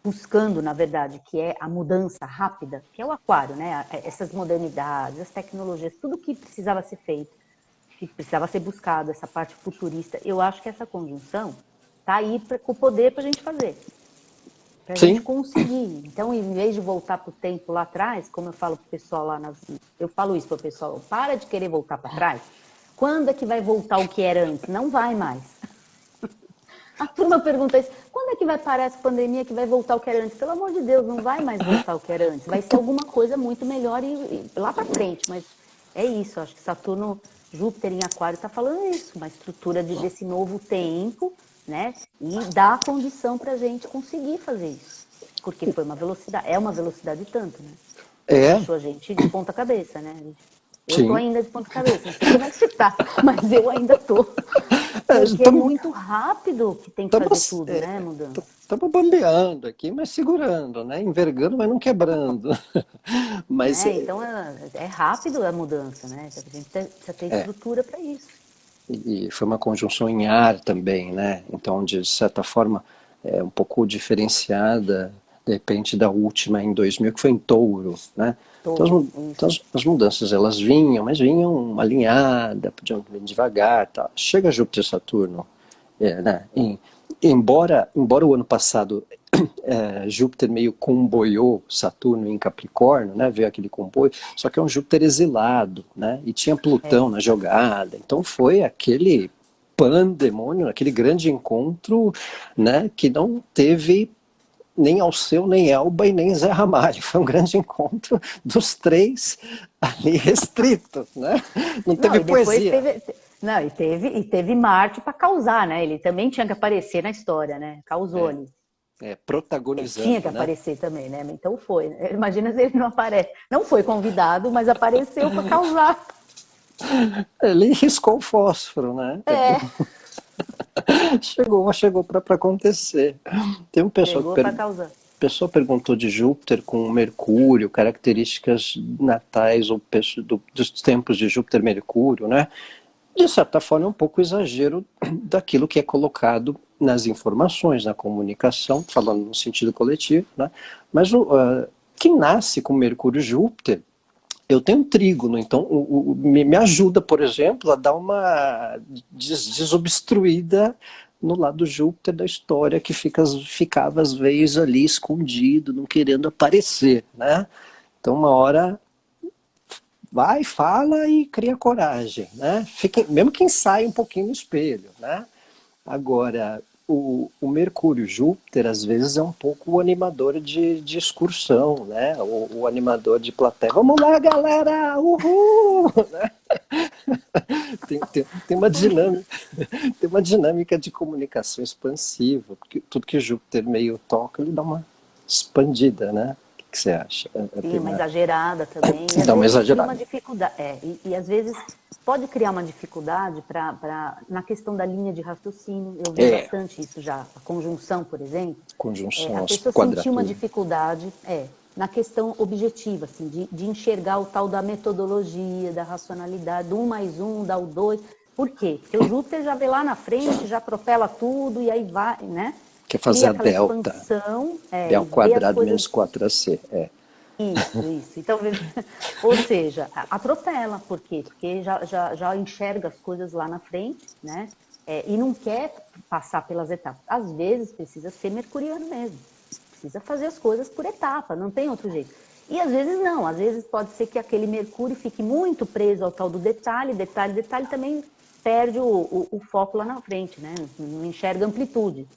buscando, na verdade, que é a mudança rápida, que é o Aquário, né? Essas modernidades, as tecnologias, tudo que precisava ser feito, que precisava ser buscado, essa parte futurista. Eu acho que essa conjunção está aí com o poder para a gente fazer. Para a gente conseguir. Então, em vez de voltar para o tempo lá atrás, como eu falo para o pessoal eu falo isso para o pessoal, para de querer voltar para trás. Quando é que vai voltar o que era antes? Não vai mais. A turma pergunta isso, quando é que vai parar essa pandemia que vai voltar o que era antes? Pelo amor de Deus, não vai mais voltar o que era antes. Vai ser alguma coisa muito melhor e lá para frente. Mas é isso, acho que Saturno, Júpiter em Aquário está falando isso, uma estrutura desse novo tempo, né? E dá a condição para a gente conseguir fazer isso. Porque foi uma velocidade tanto, né? Deixou a gente de ponta cabeça, né? Eu tô ainda de ponta cabeça, não sei como é que você tá, mas eu ainda tô. Porque é muito rápido que tem que fazer tudo, né, mudança. Estamos bambeando aqui, mas segurando, né? Envergando, mas não quebrando. Mas, então é rápido a mudança, né? A gente precisa ter estrutura para isso. E foi uma conjunção em ar também, né? Então, de certa forma, é um pouco diferenciada, de repente, da última em 2000, que foi em Touro, né? Então, as mudanças, elas vinham, mas vinham alinhadas, podiam vir devagar, tá? Chega Júpiter e Saturno, né? Embora o ano passado Júpiter meio comboiou Saturno em Capricórnio, né? Veio aquele comboio, só que é um Júpiter exilado, né? E tinha Plutão na jogada, então foi aquele pandemônio, aquele grande encontro, né? Que não teve nem Alceu, nem Elba e nem Zé Ramalho. Foi um grande encontro dos três ali restrito, né? Não teve poesia. E teve Marte para causar, né? Ele também tinha que aparecer na história, né? Causou ali. Protagonizando. Ele tinha que aparecer também, né? Então foi. Imagina se ele não aparece. Não foi convidado, mas apareceu para causar. Ele riscou o fósforo, né? Chegou para acontecer. Tem um pessoal pessoa perguntou de Júpiter com Mercúrio, características natais ou dos tempos de Júpiter e Mercúrio, né? De certa forma é um pouco exagero daquilo que é colocado nas informações, na comunicação, falando no sentido coletivo, né? Mas quem nasce com Mercúrio e Júpiter, eu tenho um trígono, então me ajuda, por exemplo, a dar uma desobstruída no lado Júpiter da história, que ficava às vezes ali escondido, não querendo aparecer, né? Então uma hora vai, fala e cria coragem, né? Mesmo que ensaie um pouquinho no espelho, né? Agora, o Mercúrio Júpiter, às vezes, é um pouco o animador de excursão, né? O animador de plateia. Vamos lá, galera! Uhul! Né? Tem uma dinâmica de comunicação expansiva, porque tudo que Júpiter meio toca, ele dá uma expandida, né? O que você acha? Sim, uma exagerada também. Dá uma exagerada. Uma dificuldade, e às vezes pode criar uma dificuldade na questão da linha de raciocínio. Eu vi bastante isso já. A conjunção, por exemplo. Conjunção, a pessoa sentiu uma dificuldade na questão objetiva, assim, de enxergar o tal da metodologia, da racionalidade, do 1 mais 1 dá o 2. Por quê? Porque o Júpiter já vê lá na frente, já atropela tudo e aí vai, né? Quer fazer Cria a aquela delta. expansão, B e ao vê as quadrado menos coisas. 4AC. Isso. Então, ou seja, atropela. Por quê? Porque já enxerga as coisas lá na frente, né? E não quer passar pelas etapas. Às vezes precisa ser mercuriano mesmo. Precisa fazer as coisas por etapa, não tem outro jeito. E às vezes não, às vezes pode ser que aquele Mercúrio fique muito preso ao tal do detalhe, detalhe também perde o foco lá na frente, né? Não enxerga amplitude.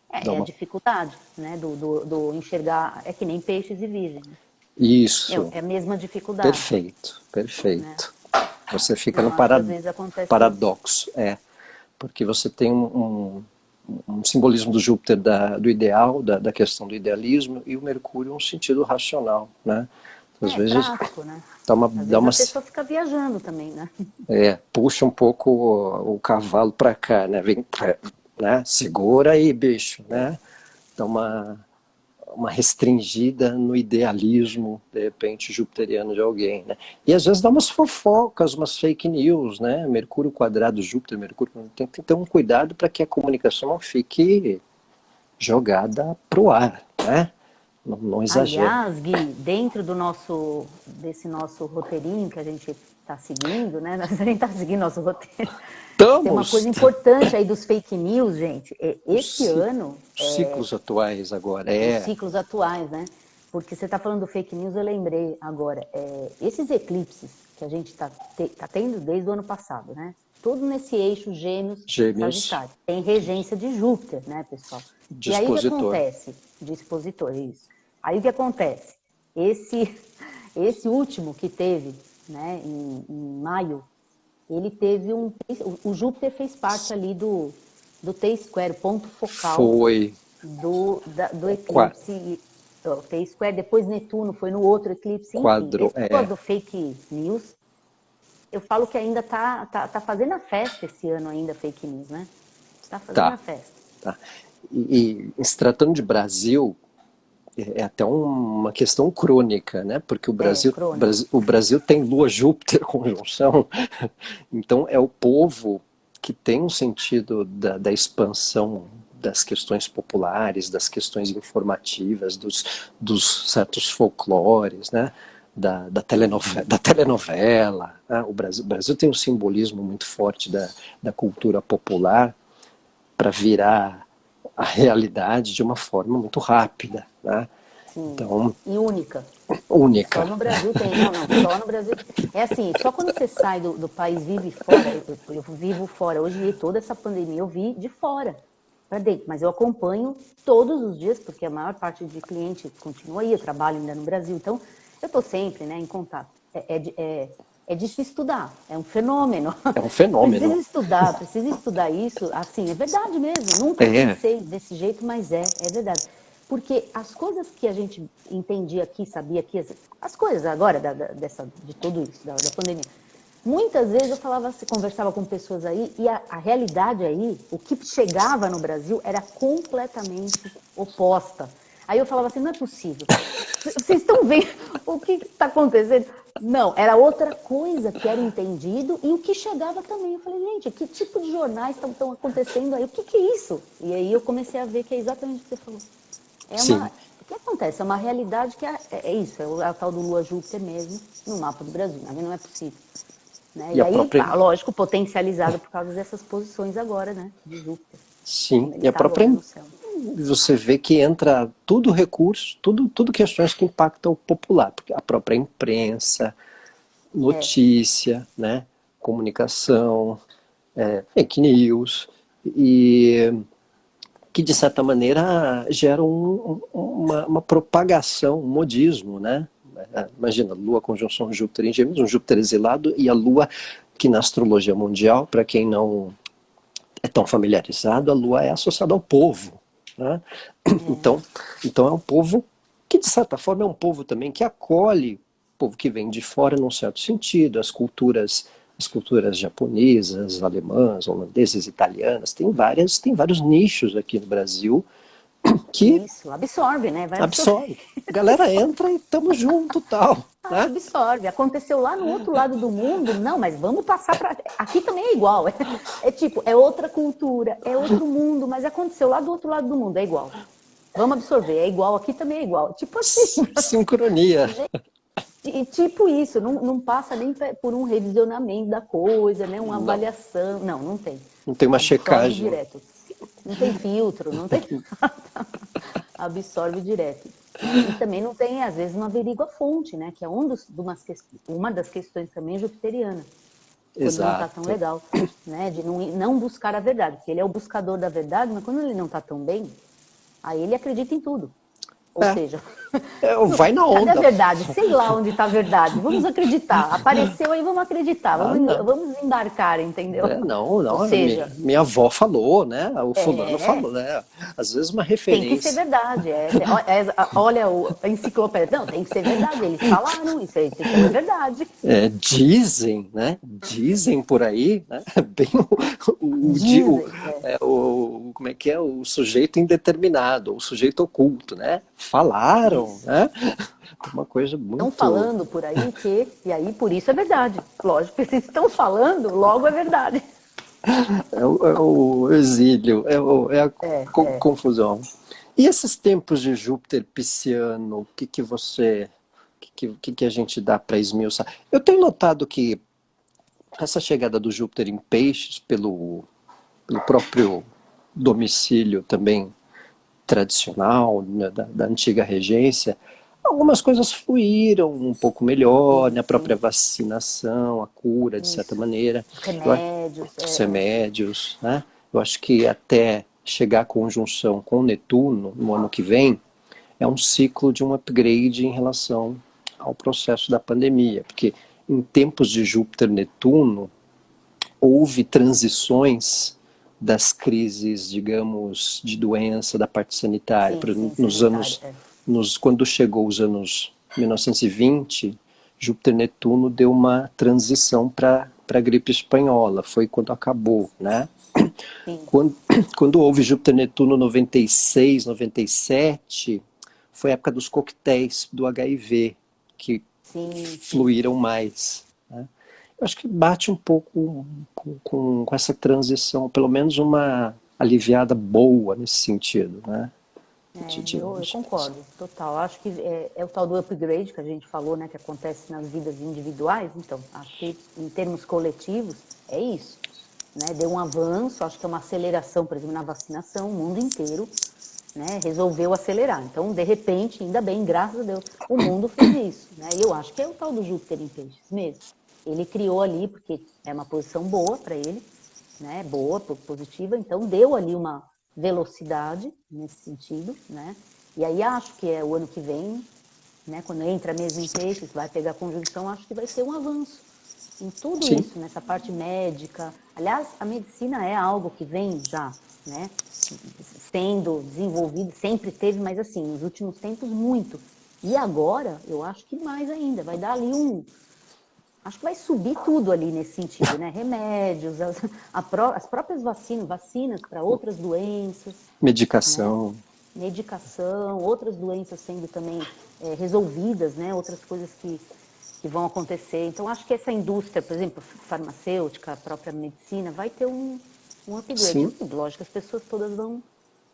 É a dificuldade, né? Do enxergar, é que nem peixes e virgem. Isso. É a mesma dificuldade. Perfeito, Né? perfeito. Você fica Então, no acho que às vezes acontece paradoxo, porque você tem um simbolismo do Júpiter do ideal, da questão do idealismo, e o Mercúrio um sentido racional, né? Às vezes prático, né? Às dá vezes a pessoa fica viajando também, né? puxa um pouco o cavalo para cá, né? Vem, né? Segura aí, bicho, né? Dá uma restringida no idealismo, de repente, jupiteriano de alguém, né? E às vezes dá umas fofocas, umas fake news, né? Mercúrio quadrado, Júpiter, Mercúrio... Tem que ter um cuidado para que a comunicação não fique jogada pro ar, né? Não exagere. Aliás, Gui, dentro desse nosso roteirinho que a gente está seguindo, né? A gente está seguindo nosso roteiro. Tem uma coisa importante aí dos fake news, gente. Esse ano... Os ciclos atuais agora, Os ciclos atuais, né? Porque você está falando do fake news, eu lembrei agora. Esses eclipses que a gente está tendo desde o ano passado, né? Tudo nesse eixo Gêmeos, Sagitário. Tem regência de Júpiter, né, pessoal? Dispositor. E aí o que acontece? Dispositor, isso. Aí o que acontece? Esse último que teve, né, em maio, ele teve o Júpiter fez parte ali do T-square, ponto focal. Foi. Do eclipse, o T-square, depois Netuno foi no outro eclipse, enfim. Esse do fake news, eu falo que ainda tá fazendo a festa esse ano ainda, fake news, né? Está fazendo a festa. Tá. E se tratando de Brasil, é até uma questão crônica, né? Porque o Brasil tem Lua-Júpiter conjunção, então é o povo que tem um sentido da expansão das questões populares, das questões informativas, dos certos folclores, né? Da telenovela. Né? O Brasil tem um simbolismo muito forte da cultura popular para virar a realidade de uma forma muito rápida, né? Sim. Então, e única. Única. Só no Brasil tem, só no Brasil. É assim, só quando você sai do país, vive fora, eu vivo fora. Hoje, toda essa pandemia, eu vi de fora para dentro, mas eu acompanho todos os dias, porque a maior parte de cliente continua aí, eu trabalho ainda no Brasil, então eu estou sempre, né, em contato. É de se estudar, é um fenômeno. É um fenômeno. Precisa estudar isso, assim, é verdade mesmo. Nunca pensei desse jeito, mas é verdade. Porque as coisas que a gente entendia aqui, sabia aqui, as coisas agora de tudo isso, da pandemia, muitas vezes eu conversava com pessoas aí, e a realidade aí, o que chegava no Brasil era completamente oposta. Aí eu falava assim, não é possível. Vocês estão vendo o que está acontecendo? Não, era outra coisa que era entendido e o que chegava também. Eu falei, gente, que tipo de jornais estão acontecendo aí? O que é isso? E aí eu comecei a ver que é exatamente o que você falou. O que acontece? É uma realidade que é isso, é o tal do Lua-Júpiter mesmo, no mapa do Brasil. Não é possível. Né? E aí, lógico, potencializado por causa dessas posições agora, né, de Júpiter. Sim, e a própria... Você vê que entra tudo recurso, tudo questões que impactam o popular, porque a própria imprensa, notícia, né, comunicação, fake news, e que de certa maneira geram uma propagação, um modismo, né? Imagina, Lua conjunção Júpiter em Gêmeos, um Júpiter exilado, e a Lua, que na astrologia mundial, para quem não é tão familiarizado, a Lua é associada ao povo, né? Então é um povo que de certa forma é um povo também que acolhe o povo que vem de fora num certo sentido, as culturas japonesas, alemãs, holandesas, italianas, tem vários nichos aqui no Brasil que isso, absorve, né? absorve. A galera entra e tamo junto, tal. né? Absorve. Aconteceu lá no outro lado do mundo, não, mas vamos passar para. Aqui também é igual. É tipo, é outra cultura, é outro mundo, mas aconteceu lá do outro lado do mundo, é igual. Vamos absorver, é igual, aqui também é igual. Tipo assim. Sincronia. E tipo isso, não passa nem por um revisionamento da coisa, né? Uma avaliação. Não, não tem. Não tem uma Absorve checagem. direto. Não tem filtro, não tem. Absorve direto. E também não tem, às vezes, não averigua a fonte, né? Que é uma das questões também jupiteriana. Quando Exato. não está tão legal, né? De não buscar a verdade. Porque ele é o buscador da verdade, mas quando ele não está tão bem, aí ele acredita em tudo. Ou seja, vai na onda. Cadê a verdade? Sei lá onde está a verdade. Vamos acreditar. Apareceu aí, vamos acreditar. Vamos embarcar, entendeu? Não. Ou seja, minha avó falou, né? O fulano falou, né? Às vezes uma referência. tem que ser verdade. Olha a enciclopédia. Não, tem que ser verdade. Eles falaram isso aí, tem que ser verdade. Dizem, né? Dizem por aí, né? Bem como é que é? O sujeito indeterminado, o sujeito oculto, né? Falaram, Isso. né? Uma coisa muito... Estão falando por aí e aí por isso é verdade. Lógico, porque se estão falando, logo é verdade. É o exílio, é a confusão. E esses tempos de Júpiter pisciano, o que você... que a gente dá para esmiuçar? Eu tenho notado que essa chegada do Júpiter em Peixes, pelo próprio domicílio também tradicional, né, da antiga regência, algumas coisas fluíram um pouco melhor, né, a própria vacinação, a cura, de certa maneira. Remédios, né? Eu acho que até chegar à conjunção com Netuno no ano que vem, é um ciclo de um upgrade em relação ao processo da pandemia, porque em tempos de Júpiter-Netuno, houve transições das crises, digamos, de doença da parte sanitária. Quando chegou os anos 1920, Júpiter-Netuno deu uma transição para a gripe espanhola, foi quando acabou, né? Quando houve Júpiter-Netuno 96, 97, foi a época dos coquetéis do HIV, que fluíram mais, né? Eu acho que bate um pouco com essa transição, pelo menos uma aliviada boa nesse sentido, né? Eu concordo, total. Acho que é o tal do upgrade que a gente falou, né, que acontece nas vidas individuais. Então, acho que em termos coletivos é isso, né? Deu um avanço, acho que é uma aceleração, por exemplo, na vacinação, o mundo inteiro, né, resolveu acelerar. Então, de repente, ainda bem, graças a Deus, o mundo fez isso, né? E eu acho que é o tal do Júpiter em Peixes mesmo. Ele criou ali, porque é uma posição boa para ele, né? Boa, positiva, então deu ali uma velocidade nesse sentido, né? E aí acho que é o ano que vem, né? Quando entra mesmo em Peixes, vai pegar a conjunção, acho que vai ser um avanço em tudo isso, nessa parte médica. Aliás, a medicina é algo que vem já, né, sendo desenvolvido, sempre teve, mas assim, nos últimos tempos muito. E agora, eu acho que mais ainda, vai dar ali acho que vai subir tudo ali nesse sentido, né? Remédios, as próprias vacinas para outras doenças. Medicação. Né? Medicação, outras doenças sendo também resolvidas, né? Outras coisas que vão acontecer. Então, acho que essa indústria, por exemplo, farmacêutica, a própria medicina, vai ter um upgrade. Sim. Lógico, as pessoas todas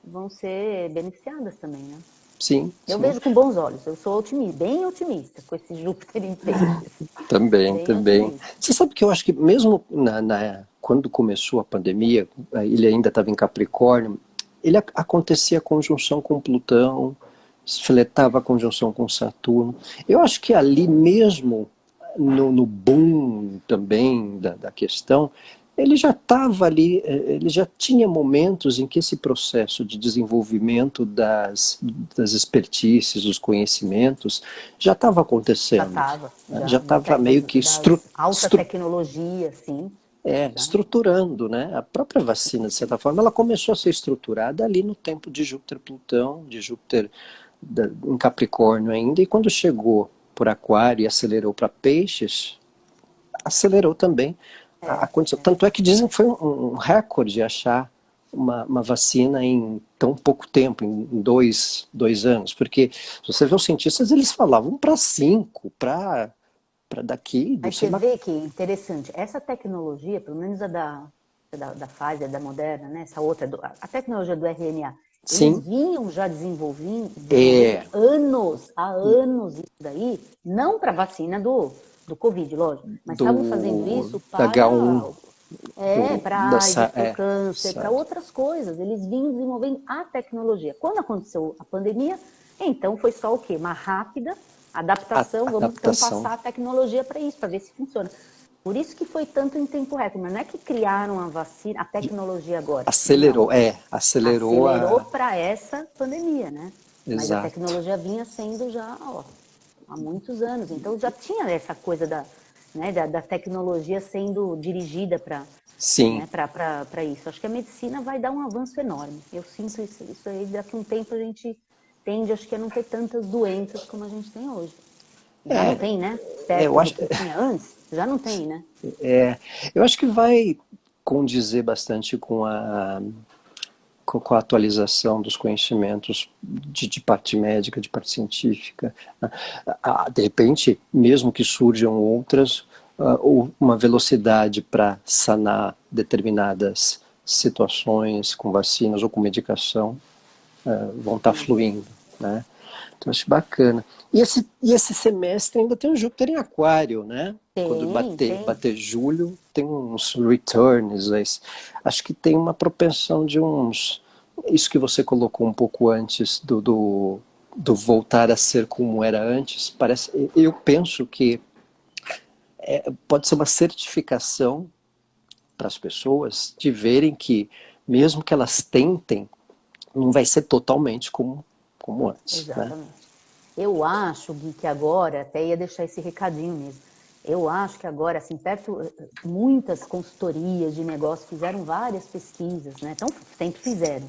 vão ser beneficiadas também, né? Sim. Eu vejo com bons olhos. Eu sou bem otimista com esse Júpiter em Peixes. Também. Você sabe que eu acho que mesmo quando começou a pandemia, ele ainda estava em Capricórnio, ele acontecia a conjunção com Plutão, fletava a conjunção com Saturno. Eu acho que ali mesmo, no boom também da questão, ele já estava ali, ele já tinha momentos em que esse processo de desenvolvimento das expertises, dos conhecimentos, já estava acontecendo. Já estava meio que alta tecnologia, sim. Estruturando, né? A própria vacina, de certa forma, ela começou a ser estruturada ali no tempo de Júpiter-Plutão, de Júpiter em Capricórnio ainda, e quando chegou por Aquário e acelerou para Peixes, acelerou também a condição. Tanto é que dizem que foi um recorde achar uma vacina em tão pouco tempo, em dois anos, porque se você vê os cientistas, eles falavam para 5, para daqui, não Mas sei você lá. vê que interessante, essa tecnologia, pelo menos a da Pfizer, da Moderna, né, essa outra, a tecnologia do RNA, eles Sim, vinham já desenvolvendo é há anos isso daí, não para vacina do Covid, lógico, mas estavam fazendo do isso da H1, para AIDS, para o é, câncer, para sabe, outras coisas. Eles vinham desenvolvendo a tecnologia. Quando aconteceu a pandemia, então foi só o quê? Uma rápida adaptação, vamos então adaptação. passar a tecnologia para isso, para ver se funciona. Por isso que foi tanto em tempo recorde, mas não é que criaram a vacina, a tecnologia agora. Não. Acelerou Acelerou a. para essa pandemia, né? Mas a Exato. tecnologia vinha sendo já há muitos anos. Então já tinha essa coisa da tecnologia sendo dirigida para, Sim. né, para isso. Acho que a medicina vai dar um avanço enorme. Eu sinto isso aí, daqui a um tempo a gente tende, acho que a não ter tantas doenças como a gente tem hoje. Já não É, tem, né? eu Perto do acho, que tinha antes, já não tem, né? eu acho que vai condizer bastante com a atualização dos conhecimentos de parte médica, de parte científica. De repente, mesmo que surjam outras, ou uma velocidade para sanar determinadas situações com vacinas ou com medicação vão estar Sim. fluindo, né? Então, acho bacana. E esse semestre ainda tem o Júpiter em Aquário, né? Quando Tem. bater julho, tem uns returns. Acho que tem uma propensão de uns. Isso que você colocou um pouco antes do voltar a ser como era antes, parece. Eu penso que pode ser uma certificação para as pessoas de verem que, mesmo que elas tentem, não vai ser totalmente como antes, né? Exatamente. Eu acho, Gui, que agora, até ia deixar esse recadinho mesmo, eu acho que agora, assim, muitas consultorias de negócio fizeram várias pesquisas, né? Então, sempre fizeram.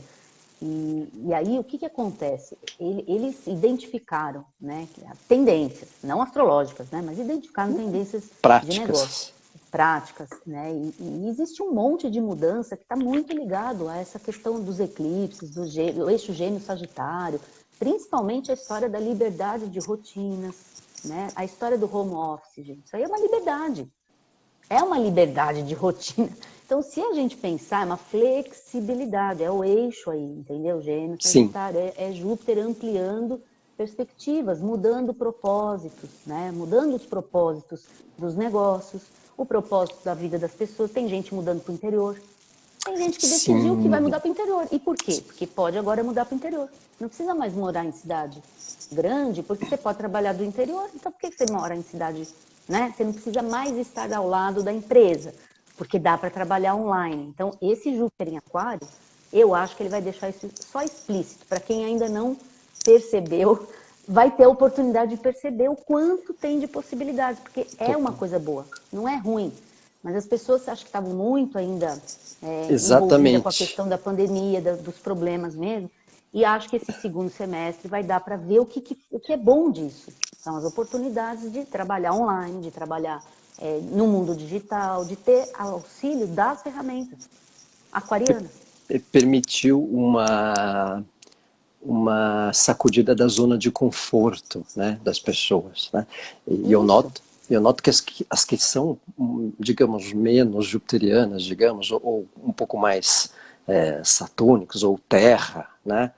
E aí, o que acontece? Eles identificaram, né, tendências, não astrológicas, né, mas identificaram tendências de negócio, Práticas. práticas, né, e existe um monte de mudança que está muito ligado a essa questão dos eclipses, do eixo gêmeo-sagitário, principalmente a história da liberdade de rotinas, né, a história do home office, gente, isso aí é uma liberdade de rotina. Então, se a gente pensar, é uma flexibilidade, é o eixo aí, entendeu? Gêmeo, Sim, Sagitário, é Júpiter ampliando perspectivas, mudando propósitos, né? Mudando os propósitos dos negócios, o propósito da vida das pessoas. Tem gente mudando para o interior, tem gente que decidiu que vai sim, mudar para o interior. E por quê? Porque pode agora mudar para o interior. Não precisa mais morar em cidade grande, porque você pode trabalhar do interior. Então, por que você mora em cidade, né? Você não precisa mais estar ao lado da empresa, porque dá para trabalhar online. Então, esse Júpiter em Aquário, eu acho que ele vai deixar isso só explícito. Para quem ainda não percebeu, vai ter a oportunidade de perceber o quanto tem de possibilidades, porque é uma total. coisa boa, não é ruim. Mas as pessoas acho que estavam muito ainda envolvidas com a Exatamente. questão da pandemia, dos problemas mesmo, e acho que esse segundo semestre vai dar para ver o que é bom disso. São as oportunidades de trabalhar online, de trabalhar no mundo digital, de ter auxílio das ferramentas aquarianas. Permitiu uma sacudida da zona de conforto, né, das pessoas, né? E Isso, eu noto que as que são, digamos, menos jupiterianas, digamos, ou um pouco mais satúnicos ou terra, né,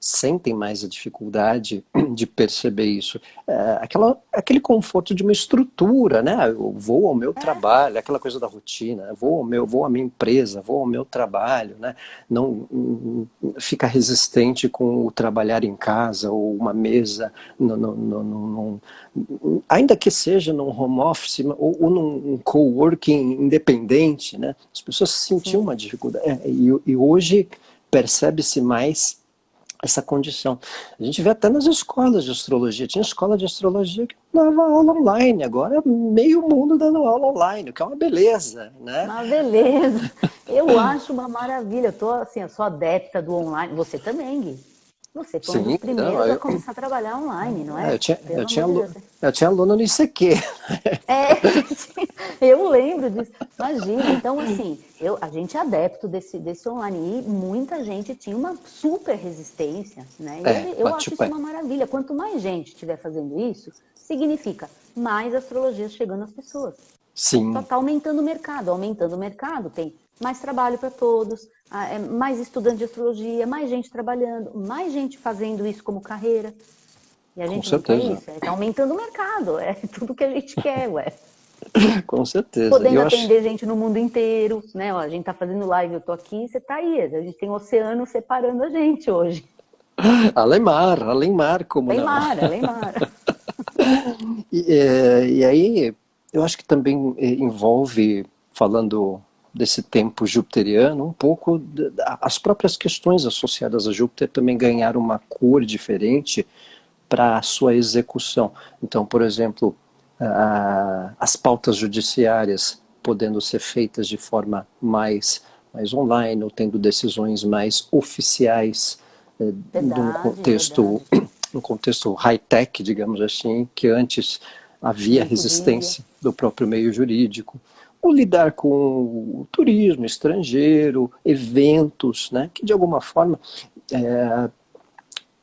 sentem mais a dificuldade de perceber isso. Aquele conforto de uma estrutura, né? Eu vou ao meu trabalho, aquela coisa da rotina, vou à minha empresa, vou ao meu trabalho, né? Não fica resistente com o trabalhar em casa ou uma mesa, ainda que seja num home office ou num coworking independente, né? As pessoas sentiam sim. uma dificuldade. E hoje percebe-se mais essa condição. A gente vê até nas escolas de astrologia. Tinha escola de astrologia que dava aula online. Agora é meio mundo dando aula online, o que é uma beleza, né? Uma beleza. Eu acho uma maravilha. Eu tô assim, eu sou adepta do online. Você também, Gui. Você foi um dos Sim, não, primeiros a começar a trabalhar online, não é? eu tinha, eu Pelo tinha, amor de Deus. eu tinha aluno no ICQ. É, Eu lembro disso. Imagina. Então, assim, a gente é adepto desse online. E muita gente tinha uma super resistência, né? E eu bate o acho isso pé. uma maravilha. Quanto mais gente estiver fazendo isso, significa mais astrologia chegando às pessoas. Só Sim, está aumentando o mercado. Aumentando o mercado, tem mais trabalho para todos, mais estudantes de astrologia, mais gente trabalhando, mais gente fazendo isso como carreira. E a com gente não quer certeza. isso. Está aumentando o mercado. É tudo que a gente quer, ué. Com certeza. E Podendo eu acho. atender gente no mundo inteiro, né? Ó, a gente tá fazendo live, eu tô aqui, você tá aí. A gente tem um oceano separando a gente hoje. Além mar, como Além não? mar, além mar. E aí, eu acho que também envolve, falando desse tempo jupiteriano, um pouco as próprias questões associadas a Júpiter também ganharam uma cor diferente para a sua execução. Então, por exemplo, as pautas judiciárias podendo ser feitas de forma mais online, ou tendo decisões mais oficiais, num Verdade, contexto, verdade. num contexto high-tech, digamos assim, que antes havia Tempo Rívia. resistência do próprio meio jurídico. Ou lidar com o turismo estrangeiro, eventos, né, que de alguma forma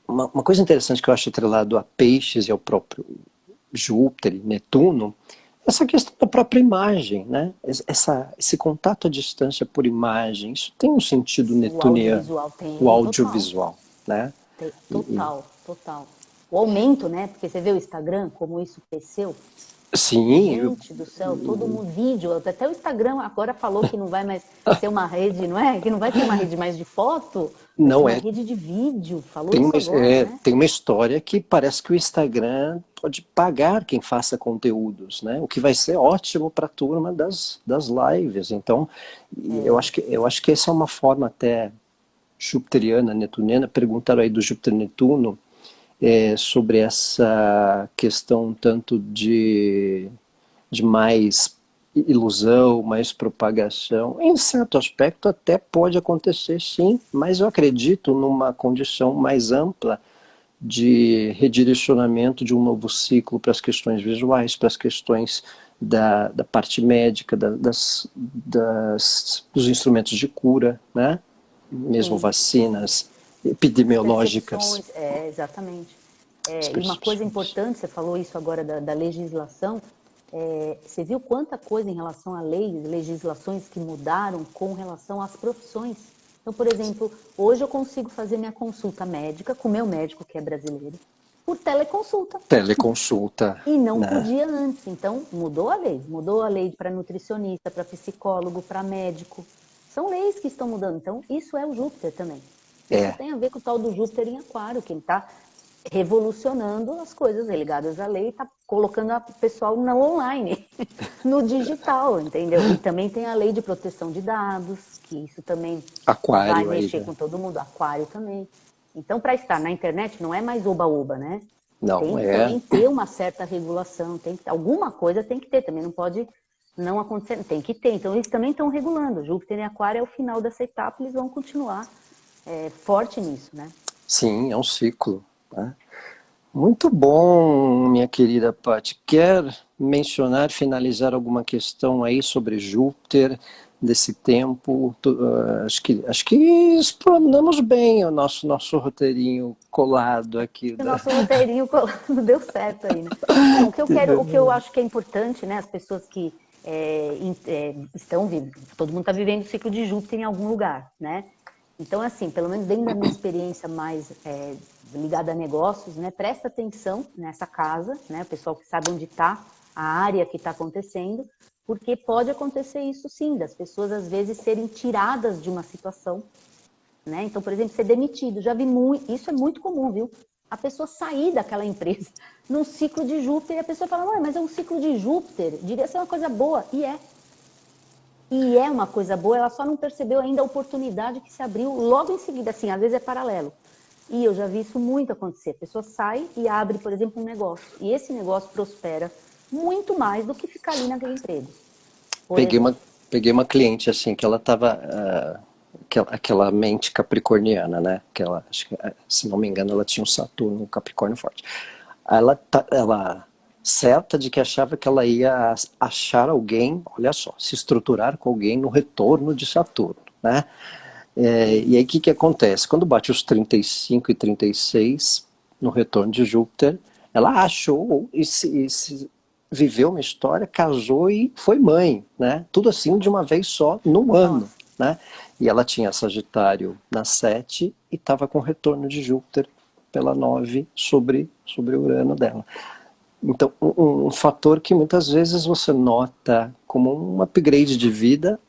uma coisa interessante que eu acho atrelado a Peixes e ao próprio Júpiter e Netuno, essa questão da própria imagem, né? Esse contato à distância por imagem, isso tem um sentido O netuniano, audiovisual o tem, total. audiovisual, né? Total, total. O aumento, né? Porque você vê o Instagram, como isso cresceu. Sim, Gente do céu, todo mundo, vídeo, até o Instagram agora falou que não vai mais ser uma rede, não é? Que não vai ser uma rede mais de foto, vai ser não uma é. rede de vídeo. Falou isso agora, né? Tem uma história que parece que o Instagram pode pagar quem faça conteúdos, né? O que vai ser ótimo para a turma das lives. Então, eu acho que essa é uma forma até jupiteriana, netuniana. Perguntaram aí do Júpiter Netuno, sobre essa questão tanto de mais ilusão, mais propagação. Em certo aspecto até pode acontecer sim, mas eu acredito numa condição mais ampla de redirecionamento de um novo ciclo para as questões visuais, para as questões da parte médica, dos instrumentos de cura, né? Mesmo Sim. vacinas As epidemiológicas. percepções, exatamente. As E uma coisa percepções. importante, você falou isso agora da legislação, você viu quanta coisa em relação a leis, legislações que mudaram com relação às profissões? Então, por exemplo, hoje eu consigo fazer minha consulta médica com o meu médico, que é brasileiro, por teleconsulta. Teleconsulta, E não né? podia antes. Então, mudou a lei para nutricionista, para psicólogo, para médico. São leis que estão mudando. Então, isso é o Júpiter também. Isso É, tem a ver com o tal do Júpiter em Aquário, que ele está revolucionando as coisas ligadas à lei, está colocando o pessoal no online, no digital, entendeu? E também tem a lei de proteção de dados, que isso também vai aquário aí, mexer né? com todo mundo, Aquário também. Então, para estar na internet, não é mais oba-oba, né? Não Tem que é. também ter uma certa regulação, alguma coisa tem que ter, também não pode não acontecer, tem que ter. Então, eles também estão regulando. Júpiter e Aquário é o final dessa etapa, eles vão continuar forte nisso, né? Sim, é um ciclo, né? Muito bom, minha querida Paty. Quer mencionar, finalizar alguma questão aí sobre Júpiter, desse tempo? Acho que explanamos bem o nosso roteirinho colado aqui. O nosso roteirinho deu certo aí, né? Não, o que eu acho que é importante, né? As pessoas que estão vivendo, todo mundo está vivendo o ciclo de Júpiter em algum lugar, né? Então, assim, pelo menos dentro da minha experiência mais ligada a negócios, né? Presta atenção nessa casa, né? O pessoal que sabe onde está, a área que está acontecendo, porque pode acontecer isso sim, das pessoas às vezes serem tiradas de uma situação, né? Então, por exemplo, ser demitido. Já vi muito, isso é muito comum, viu? A pessoa sair daquela empresa num ciclo de Júpiter e a pessoa fala, mas é um ciclo de Júpiter, devia ser uma coisa boa. E é. E é uma coisa boa, ela só não percebeu ainda a oportunidade que se abriu logo em seguida, assim, às vezes é paralelo. E eu já vi isso muito acontecer. A pessoa sai e abre, por exemplo, um negócio. E esse negócio prospera muito mais do que ficar ali naquele emprego, por Peguei exemplo. uma, peguei uma cliente assim que ela estava aquela mente capricorniana, né? Acho que, se não me engano, ela tinha um Saturno, um Capricórnio forte. Ela certa de que achava que ela ia achar alguém, olha só, se estruturar com alguém no retorno de Saturno, né? E aí o que acontece? Quando bate os 35 e 36 no retorno de Júpiter, ela achou e viveu uma história, casou e foi mãe, né? Tudo assim de uma vez só, num ano, Nossa. né? E ela tinha Sagitário na 7 e estava com o retorno de Júpiter pela 9 sobre o Urano dela. Então, um fator que muitas vezes você nota como um upgrade de vida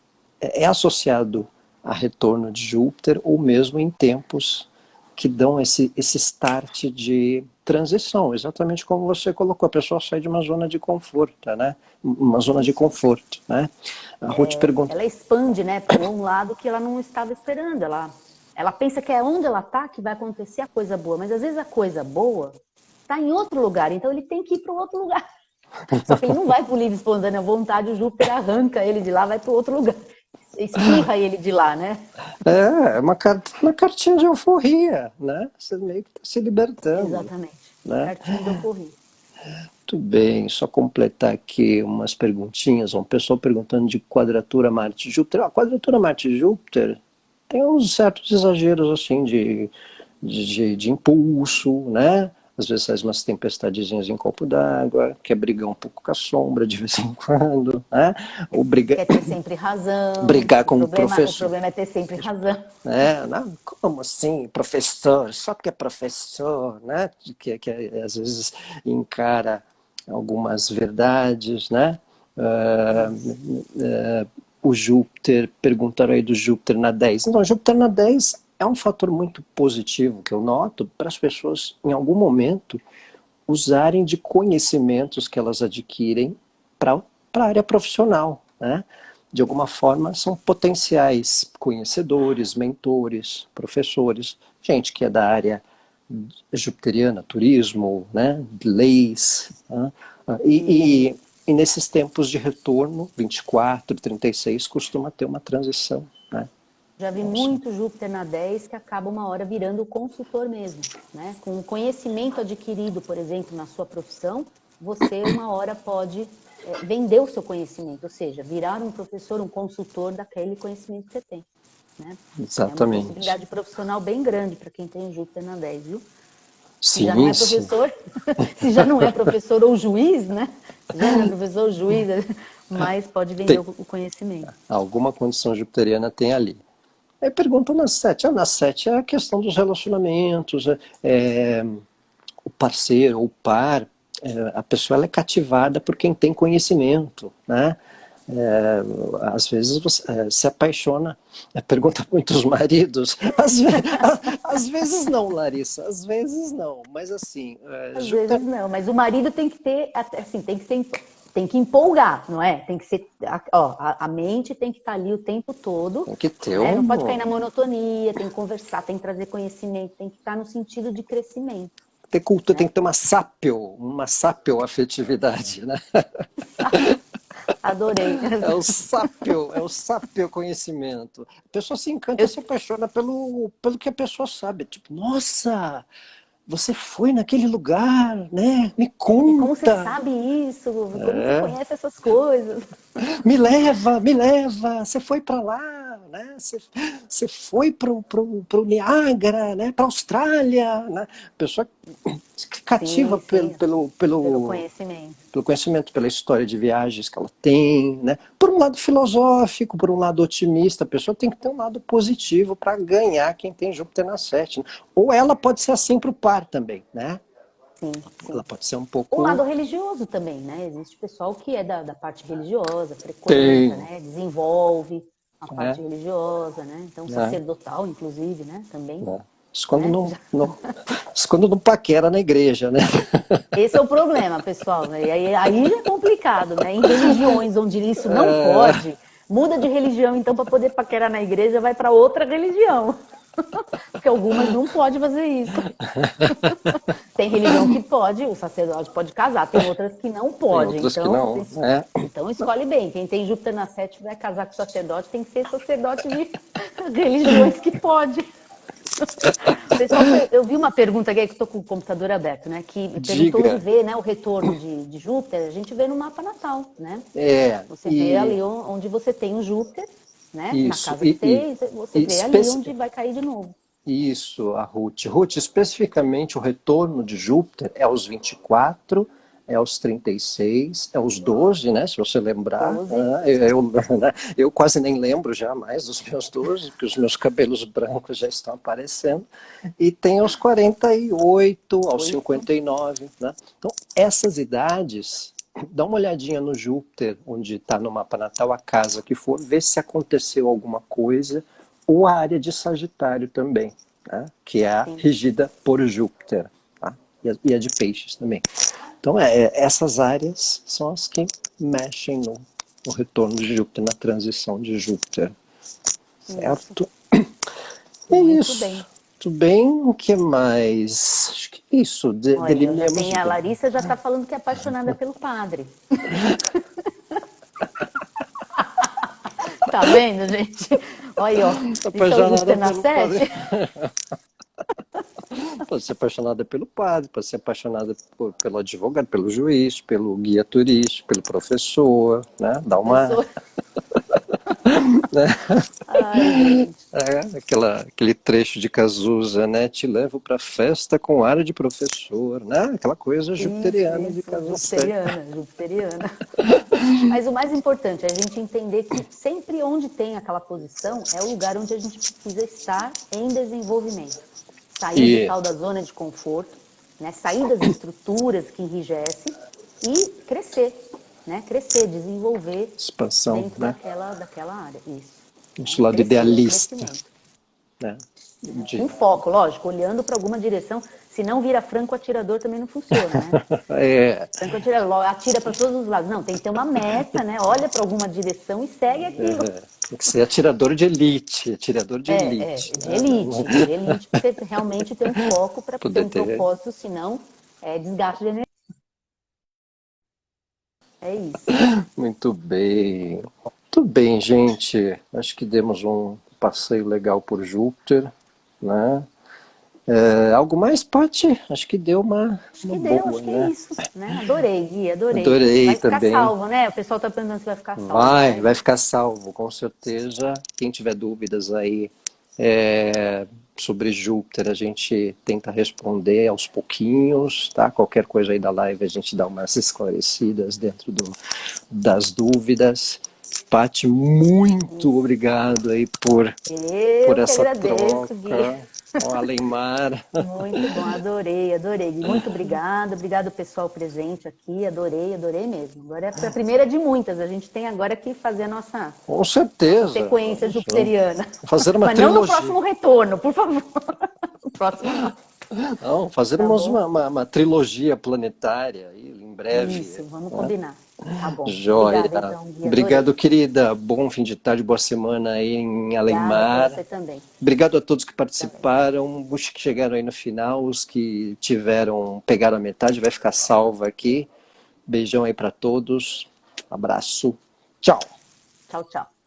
é associado a retorno de Júpiter ou mesmo em tempos que dão esse start de transição, exatamente como você colocou, a pessoa sai de uma zona de conforto, né? Uma zona de Isso. conforto, né? A Ruth pergunta... Ela expande, né, para um lado que ela não estava esperando. Ela pensa que é onde ela está que vai acontecer a coisa boa, mas às vezes a coisa boa está em outro lugar, então ele tem que ir para outro lugar. Só que ele não vai para o livre espontânea vontade, o Júpiter arranca ele de lá, vai para outro lugar. Espirra ele de lá, né? É uma cartinha de euforia, né? Você meio que está se libertando. Exatamente, né? cartinha de euforia. Muito bem, só completar aqui umas perguntinhas. Um pessoal perguntando de quadratura Marte-Júpiter. A quadratura Marte-Júpiter tem uns certos exageros assim de impulso, né? Às vezes faz umas tempestadezinhas em copo d'água, quer brigar um pouco com a sombra de vez em quando, né? Ou Quer ter sempre razão. brigar com o professor. O problema é ter sempre razão. Não, como assim, professor? Só porque é professor, né? Que às vezes encara algumas verdades, né? O Júpiter, perguntaram aí do Júpiter na 10. Então, Júpiter na 10 é um fator muito positivo que eu noto para as pessoas, em algum momento, usarem de conhecimentos que elas adquirem para a área profissional, né? De alguma forma, são potenciais conhecedores, mentores, professores, gente que é da área jupiteriana, turismo, né? Leis, né? E nesses tempos de retorno, 24, 36, costuma ter uma transição, né? Já vi muito Júpiter na 10 que acaba uma hora virando consultor mesmo, né? Com o conhecimento adquirido, por exemplo, na sua profissão, você uma hora pode vender o seu conhecimento, ou seja, virar um professor, um consultor daquele conhecimento que você tem, né? Exatamente. É uma possibilidade profissional bem grande para quem tem Júpiter na 10, viu? Sim, se já não é professor, se já não é professor ou juiz, né? Se já não é professor ou juiz, mas pode vender o conhecimento. Alguma condição jupiteriana tem ali. Aí pergunta na 7. Na 7 é a questão dos relacionamentos, o parceiro ou par, a pessoa ela é cativada por quem tem conhecimento, né? Às vezes você se apaixona, pergunta muitos maridos, às vezes não, Larissa, às vezes não, mas assim... Às vezes não, mas o marido tem que ter, assim, tem que empolgar, não é? Tem que ser, a mente tem que estar ali o tempo todo, tem que ter né? Não pode cair na monotonia, tem que conversar, tem que trazer conhecimento, tem que estar no sentido de crescimento. Ter cultura, né? Tem que ter uma sápio afetividade, né? Adorei. É o sápio conhecimento. A pessoa se encanta, se apaixona pelo que a pessoa sabe. Tipo, nossa, você foi naquele lugar, né? Me conta. E como você sabe isso? Como você conhece essas coisas? Me leva, você foi para lá, né? Você foi pro Niágara, né? Para Austrália, né? A pessoa cativa pelo conhecimento. Pelo conhecimento, pela história de viagens que ela tem, né? Por um lado filosófico, por um lado otimista, a pessoa tem que ter um lado positivo para ganhar quem tem Júpiter na 7. Né? Ou ela pode ser assim para o par também, né? Sim. Ela pode ser um pouco... O lado religioso também, né? Existe pessoal que é da parte religiosa, frequenta, né? Desenvolve a parte religiosa, né? Então, sacerdotal, inclusive, né? Também. Isso quando não paquera na igreja, né? Esse é o problema, pessoal. Né? Aí é complicado, né? Em religiões onde isso não pode, muda de religião, então, para poder paquerar na igreja, vai para outra religião. Porque algumas não podem fazer isso. Tem religião que pode, o sacerdote pode casar, tem outras que não podem. Tem outras então, que não. Então escolhe bem. Quem tem Júpiter na 7 vai casar com o sacerdote, tem que ser sacerdote de religiões que pode. Pessoal, eu vi uma pergunta aqui, que estou com o computador aberto, né? Que perguntou Diga. onde vê, né, o retorno de Júpiter. A gente vê no mapa natal, né? É, Você vê ali onde você tem o Júpiter, né? Na isso, casa 6, você e vê ali onde vai cair de novo. isso, a Ruth. Ruth, especificamente o retorno de Júpiter é aos 24, é aos 36, é aos 12, né? Se você lembrar. 12. Eu quase nem lembro já mais dos meus 12, porque os meus cabelos brancos já estão aparecendo. E tem aos 48, aos 59, né? Então, essas idades, dá uma olhadinha no Júpiter, onde está no mapa natal, a casa que for, vê se aconteceu alguma coisa, ou a área de Sagitário também, né? Que é a regida por Júpiter, tá? E a de Peixes também. Então, essas áreas são as que mexem no retorno de Júpiter, na transição de Júpiter, certo? É Muito isso. bem. Tudo bem? O que mais? Acho que é isso. Olha, já Delineamos tem a bem. Larissa já está falando que é apaixonada pelo padre. Tá vendo, gente? Olha aí, ó. Apaixonada na pelo padre. 7. Pode ser apaixonada pelo padre, pode ser apaixonada pelo advogado, pelo juiz, pelo guia turístico, pelo professor, né? Dá uma... né? Ai, gente. Aquele trecho de Cazuza, né? Te levo pra festa com ar de professor, né? Aquela coisa jupiteriana de Cazuza. Jupiteriana. Mas o mais importante é a gente entender que sempre onde tem aquela posição é o lugar onde a gente precisa estar em desenvolvimento. Sair do tal da zona de conforto, né? Sair das estruturas que enrijecem e crescer, né? Crescer, desenvolver Expansão, dentro né? daquela área. Isso. Esse lado idealista, né? Com foco, lógico, olhando para alguma direção. Se não vira franco atirador, também não funciona, né? Franco atirador, atira para todos os lados. Não, tem que ter uma meta, né? Olha para alguma direção e segue aquilo. Tem que ser atirador de elite, atirador de elite. De elite, porque realmente tem um foco para ter um propósito, senão é desgaste de energia. É isso. Muito bem. Muito bem, gente. Acho que demos um passeio legal por Júpiter, né? Algo mais, Paty? Acho que deu uma boa, acho que né? é isso, né? Adorei, Gui, adorei. Adorei vai ficar também. salvo, né? O pessoal tá perguntando se vai ficar salvo. Vai ficar salvo, com certeza. Quem tiver dúvidas aí sobre Júpiter, a gente tenta responder aos pouquinhos, tá? Qualquer coisa aí da live a gente dá umas esclarecidas dentro das dúvidas. Paty, muito obrigado aí por essa agradeço, troca. O Alemar. Muito bom, adorei. Muito obrigada. Obrigado, pessoal presente aqui. Adorei mesmo. Agora é a primeira de muitas. A gente tem agora que fazer a nossa Com certeza. Sequência jupiteriana. Fazer uma Mas trilogia. não no próximo retorno, por favor. O próximo não. Não, fazermos uma trilogia planetária aí, em breve. Isso, vamos combinar. Tá bom. Joia. Obrigada, então, Gui, obrigado, querida. Bom fim de tarde, boa semana aí em Alemar. Você também. Obrigado a todos que participaram, os que chegaram aí no final, os que pegaram a metade, vai ficar salvo aqui. Beijão aí para todos. Abraço. Tchau. Tchau, tchau.